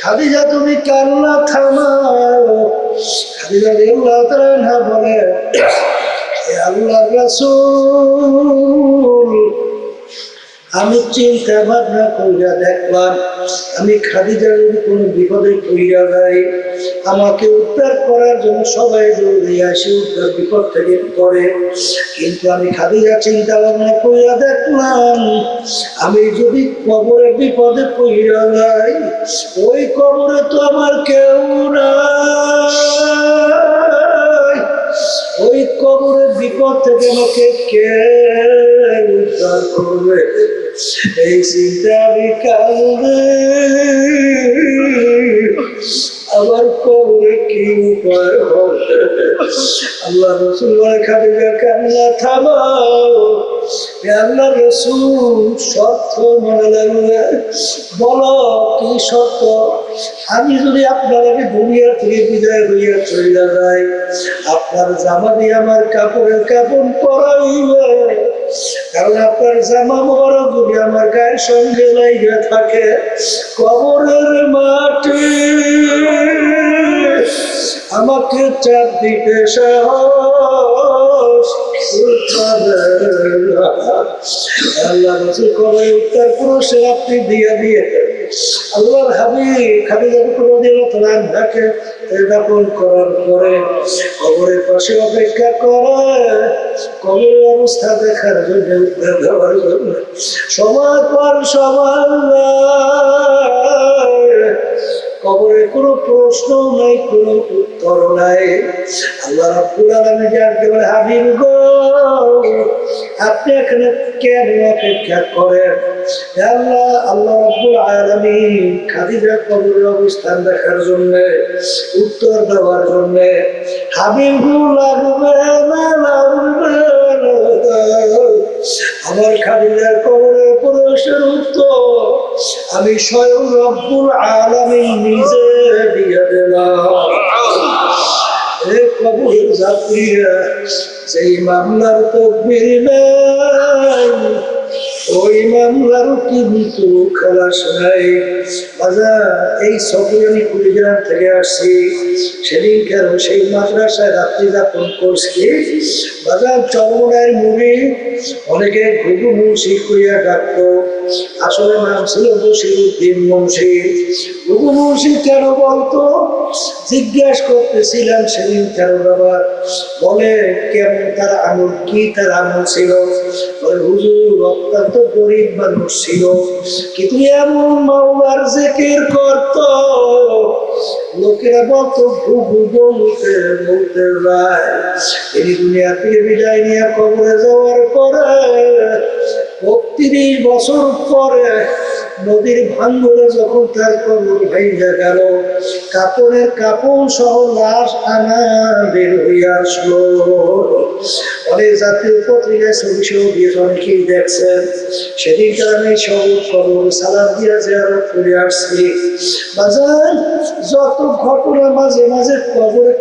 খাদিজা তুমি কান্না থামাও। খাদিজা রাদিয়াল্লাহু তাআলা আনহা বলে হে আল্লাহর রাসূল আমি চিন্তা ভাবনা করিয়া দেখলাম আমি খাদিজা যদি কোনো বিপদে পড়িয়া যাই আমাকে উদ্ধার করার জন্য সবাই দৌড়ে আসে উদ্ধার বিপদ থেকে করে, কিন্তু আমি খাদিজা চিন্তা ভাবনা করিয়া দেখলাম আমি যদি কবরে বিপদে পড়িয়া যাই ওই কবরে তো আমার কেউ নাই, ওই কবরের বিপদ থেকে আমাকে কে উদ্ধার করবে? এই চিন্তা আমি কাঁদে আমার কবরে কি উপায় হবে? আল্লাহ রাসূল বলে খাদিজা কান্না থামাও। আল্লাহ রাসূল সত্য মনে লাগবে বলো কি সত্য? আমি যদি আপনার আগে দুনিয়া থেকে বিদায় হইয়া চলে যাই আপনার জামা দিয়ে আমার কাপড়ের কাপড় পরাইবে, কারণ আপনার জামা মোবারক যদি আমার গায়ের সঙ্গে লাইগা থাকে, কবরের মাটি আমাকে চাপ দিতে সাহস আল্লাহ রাসূল কবরে উত্তর পুরুষে আপনি দিয়ে দিয়ে আল্লাহর হাবিব খাদিজা রাদিয়াল্লাহু তাআলা আনহাকে দাফন করার পরে কবরের পাশে অপেক্ষা করে কবরের অবস্থা দেখার জন্য, উত্তর দেওয়ার জন্য। সময় পর সময় কবরে কোনো প্রশ্ন নাই, কোনো উত্তর নাই। আল্লাহ রাব্বুল আলামিন জানতে বলে, হাবিব গো আপনি এখানে কেন অপেক্ষা করেন? আল্লাহ আল্লাহ রাব্বুল আলামিন খাদিজার কবরের অবস্থান দেখার জন্য, উত্তর দেওয়ার জন্য। হাবিব গো লাগবে না, লাগবে না, আমার খাদিজার কবরের প্রশ্নের উত্তর আমি স্বয়ং রব্বুল আলামিন নিজে দিয়ে দিলাম। কবরের যাত্রীরা যেই মামলার তকবীর নাই, ওই মামলারও কিন্তু খালাস নাই। বাজার এই সফরে আমি কুড়িগ্রাম থেকে আসছি, সেদিন কেন সেই মাদ্রাসায় রাত্রি যাপন করছি। বাজার চরমনায়ের মুড়ি অনেকে ঘুঘু মুন্সি করিয়া ডাকত, আসলে নাম ছিল বশিরউদ্দিন মুন্সি। ঘুঘু মুন্সি কেন বলতো জিজ্ঞাসা করতেছিলাম সেদিন কেন বাবা, বলে কেমন তার আমল, কি তার আমল ছিল? বলে হুজুর অত্যন্ত গরিব মানুষ ছিল, কিন্তু এমন মাওলার জিকির করত লোকেরা বলতো ঘুঘু বলতে বলতে যায়। তিনি দুনিয়া থেকে বিদায় নিয়ে কবরে যাওয়ার পরে ৩২ বছর পরে নদীর ভাঙ্গরে যখন তার কবর ভাইয়া গেল, কাপড়ের কাপড় সহ লাশ আনা বের হয়ে আসলো। অনেক জাতীয় পত্রিকায় ছবি সহ দিয়ে অনেকেই দেখছেন। সেদিনকার আমি সব কবর সালাম দিয়া জিয়ারত করে আসছি। বাজার যত ঘটনা মাঝে মাঝে কবরের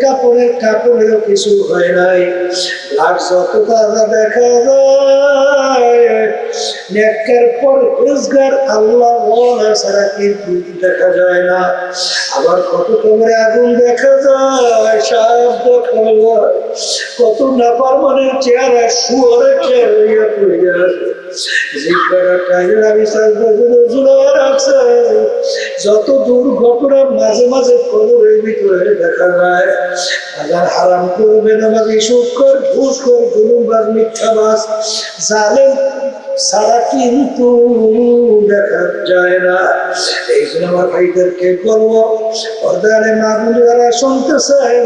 কাপড়েরও কিছু হয় নাই, আর যত তাজা দেখা যায় নেককার পরহেজগার আল্লাহ ওয়ালা ছাড়া কিন্তু দেখা যায় না। আবার কত কবরে আগুন দেখা যায়, সাপ দেখা যায়, কত নাফরমানের চেহারা শুয়োরের চেহারা হইয়া পড়ে যায়। যত দুর্ঘটনা মাঝে মাঝে কবরের ভিতরে দেখা যায়। আবার হারাম করবে না, সুদ কর, ঘুষ কর, জুলুমবাজ, মিথ্যাবাজ, জালেম সারা কিন্তু দেখা যায় না। এই জন্য আমার ভাইদেরকে বলবো, পর্দারে মা বোনেরা শুনতেছেন,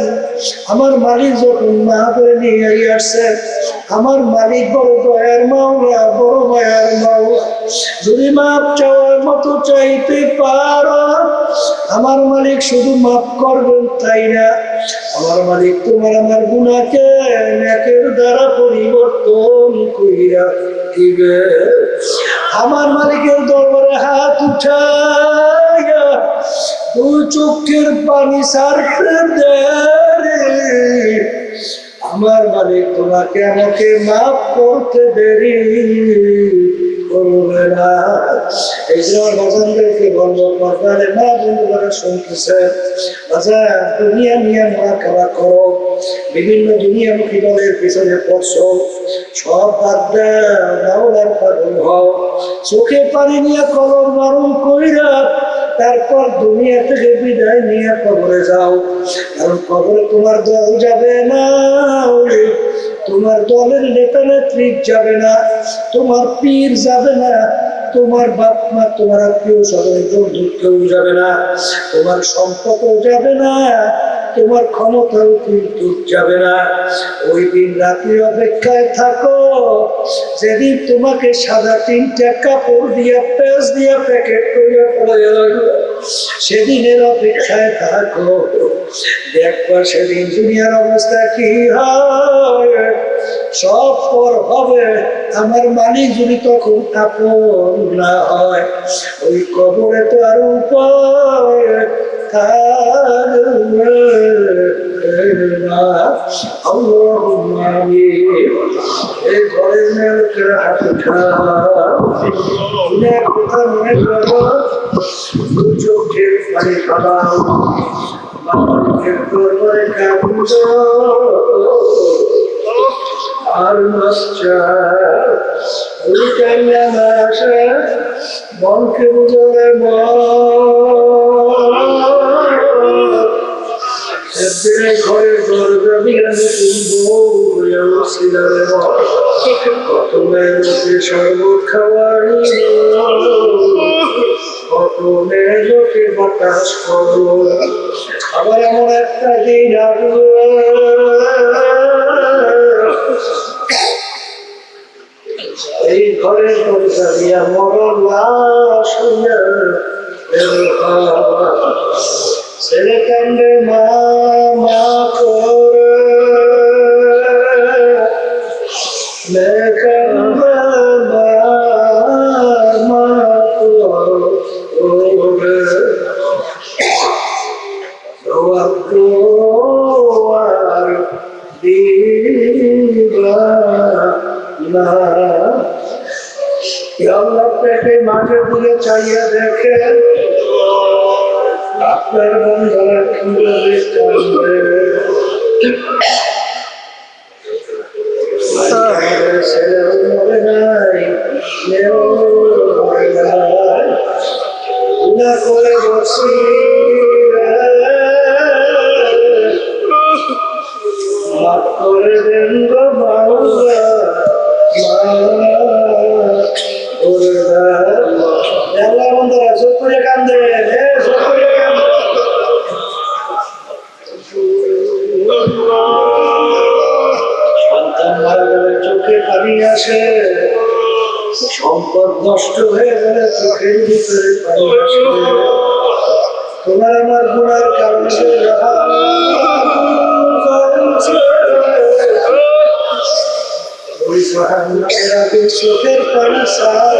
আমার মালিক যখন মাহাবরে নিয়ে আসছে, আমার মালিক বড় দয়ার মাওলা, বড় মায়ার মাওলা। যদি মাপ চাওয়ার মতো চাইতে পারো, আমার মালিক শুধু মাফ করবেন তাই না, আমার মালিক তোমার আমার গুনাহকে নেকের দ্বারা পরিবর্তন কইরা দিবে। আমার মালিকের দরবারে হাত উঠাইয়া দুই চোখের পানি সারতে দে, আমার মালিক তোমাকে আমাকে মাফ করতে দেরি করবে না। এই যে আমার বাজানদেরকে বলবো, পর্দারে মা বন্ধুরা শুনতেছেন, বাজার দুনিয়া নিয়ে মোকাবেলা করো, বিভিন্ন দুনিয়ামুখী দলের পিছনে পড়ছো, সব বাদ দাও, মাওলার পাগল হও, চোখে পানি নিয়ে কবর নরম কইরা তারপর দুনিয়া থেকে বিদায় নিয়ে কবরে যাও। কারণ কবরে তোমার দল যাবে না, তোমার দলের নেতা নেত্রী যাবে না, তোমার পীর যাবে না, তোমার বাপ মা, তোমার আত্মীয় স্বজন বন্ধু কেউ যাবে না, তোমার সম্পদও যাবে না, তোমার ক্ষমতাও কিন্তু যাবে না। ওই দিন রাত্রির অপেক্ষায় থাকো, যেদিন তোমাকে সাদা 3টা কাপড় দিয়া পেঁচ দিয়া প্যাকেট করিয়া পড়ে লাগবে, সেদিনের অপেক্ষায় থাকো। দেখবা সেদিন দুনিয়ার অবস্থা কি হয়, সব পর হবে। আমার মালিক যদি তখন আপন না হয়, ওই কবরে তো আর উপায় থাকবে না। আল্লাহুম্মা আমিন। এই ঘরের বুকের হাত উঠাও কথা মনে করো দু চোখের পানি ফেলাও মালিকের দরবারে কাঁদ আর ওই কান্না না আসে মনকে বুঝে ঘরের দরজা বিরানো কত মেয়ে শরবত খাওয়ার কত মেয়ে বাতাস করো আবার এমন একটা দিন আসবে এই ঘরের দরজা দিয়া মরণ লাশ হইয়া ছেলে কান্দে মা মা করে মেয়ে কান্দে মা মা করে আর দিবা না আল্লাহ পেটে মাঠে দিকে চাইয়া দেখে আপনার বন্ধুরা কিভাবে কাঁদবে ছেলেও মরে নাই মেয়েও মরে নাই না করে বসি মাফ করে দেন গো বাংলা চোখে পানি আসে সম্পদ নষ্ট হয়ে গেলে চোখের ভিতরে পানি আসে তোমার আমার গুণার কারণে চোখের পানি সারা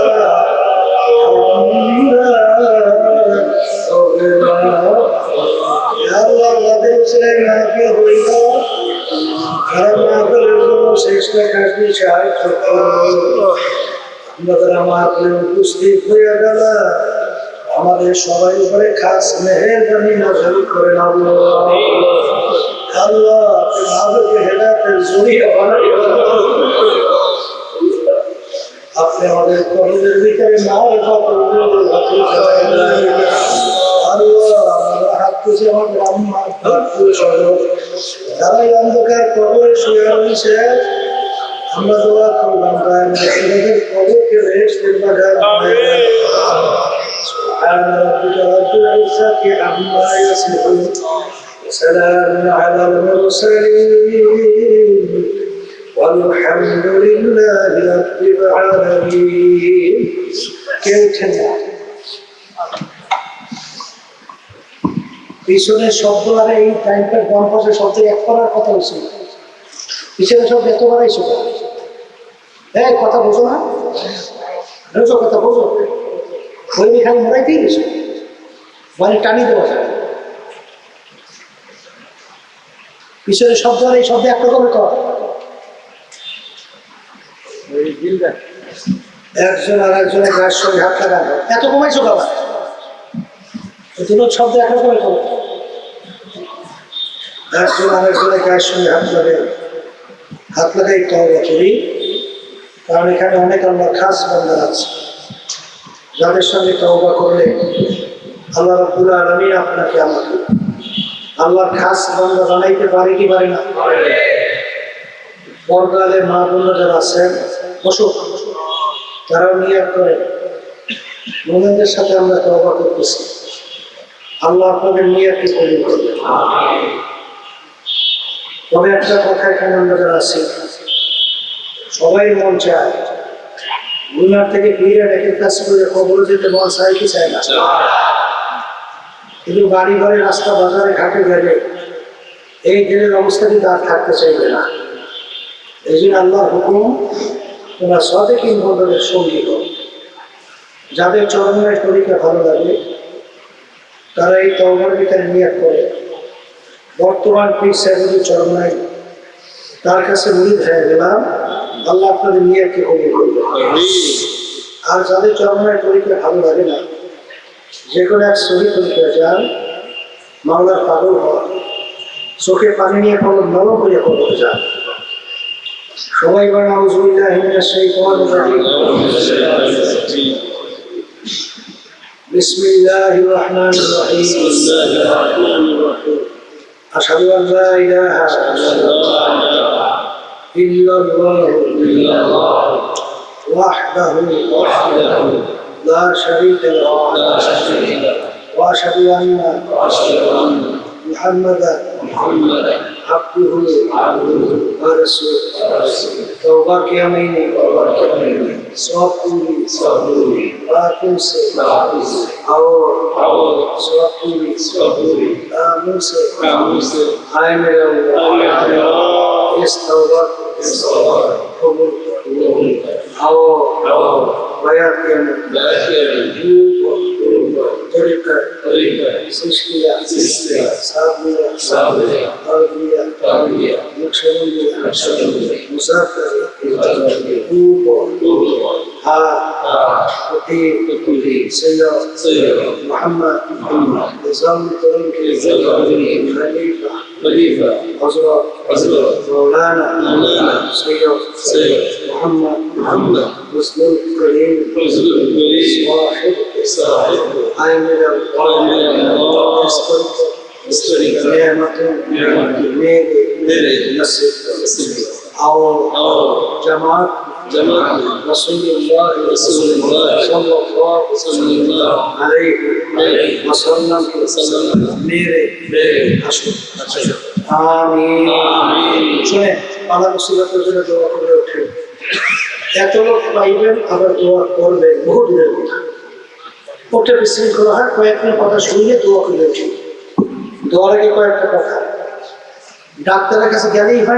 উপস্থিত হয়ে গেল আমাদের সবাই উপরে খাস মেহেরবানি নজর করে আল্লাহ হেদায়েতের জরিয়া আপনি আমাদের কলেজের ভিতরে যারাই অন্ধকার কবরে শুয়ে রয়েছে আমরা দোয়া করলাম ছেলেদের কবরকে রেস্টের বাজার سلام على المرسلين والحمد لله رب العالمين পিছনের শব্দ আর এই টাইমটা বাম পাশে শব্দ এক করার কথা হয়েছিল পিছনের শব্দ এত বাড়াইছো এই কথা বোঝো না বোঝো কথা বোঝো ওই খালি মরাইতেই গেছো মানে টানি দেওয়া যায় পিছনের শব্দ আর এই শব্দ এক রকমের কর একজন আর একজনের গায়ের সঙ্গে হাত লাগানো এত কমাইছো খাবার দুটো শব্দ এক রকমের করো একজন আর একজনের গায়ের সঙ্গে হাত লাগাই তওবা করি কারণ এখানে অনেক আল্লাহর খাস বান্দা আছে যাদের সঙ্গে তওবা করলে আল্লাহ রাব্বুল আলামিন আপনাকে আমাকে আল্লাহর খাস বান্দা বানাইতে পারে কি পারে না পর্দালে মা বোন যারা আছেন বসো তারাও নিয়াত করে মুমিনদের সাথে আমরা তওবা করতেছি আল্লাহ আপনাদের নিয়াতকে কবুল করবে তবে একটা কথা এখানে আমরা যারা আছি সবাই মন চায় গুনার থেকে ফিরে রেখে কাজ করে কবর যেতে মন চায় কি চায় না কিন্তু বাড়ি ঘরে রাস্তা বাজারে ঘাটে গেলে এই দিনের অবস্থা কিন্তু আর থাকতে চাইবে না এই জন্য আল্লাহর হুকুম তোমরা সাদেকিন বন্ধনের সঙ্গী হোক যাদের চরমের তরিকা ভালো লাগে তারা এই তওবার ভিতরে নিয়াত করে বর্তমান পীর সাহেবের চরমায় তার কাছে মুরিদ হয়ে গেলাম আল্লাহ আপনাদের নিয়তকে কবুল করবে। আর যাদের চরমায় তরিকা ভালো লাগে না, যে কোনো এক সহি তরিকা যান, মাওলার পাগল হওয়া, চোখে পানি নিয়ে কলম নরম করে কবর যান। সবাই বলেন আউযুবিল্লাহি মিনাশ শাইতানির রাজিম। বিসমিল্লাহির রাহমানির রাহিম। আশহাদু আল লা ইলাহা ইল্লাল্লাহু ওয়াহদাহু লা শারীকা লাহু ওয়া আশহাদু আন্না মুহাম্মাদান আবদুহু ওয়া রাসূলুহু। तौबा किया मैंने सब पूरी बातों से आओ सब पूरी कामों से आए मेरे अल्लाह इस तौबा कबूल आओ बयात किया तरीका सिस्किया साबिया अरबिया मुशरिया मुसाफिर سيد محمد نظام الطريق خليفة حضرت مولانا سيد محمد مسلم الكريم صاحب عامل نعمة मेरे नसीब आओ जमात रसूलुल्लाह सल्लल्लाहु अलैहि वसल्लम मेरे आमीन। শুনে আল্লাহ মুসিবতের জন্য দোয়া করে ওঠেন। এত লোক পাইবেন আবার দোয়া করবেন, বহু দূরের কথা। ওটা বিশৃঙ্খলা হয়, কয়েকটা কথা শুনলে দোয়া করে ওঠেন। দোয়ার আগে কয়েকটা কথা ডাক্তারের কাছে গেলেই হয়।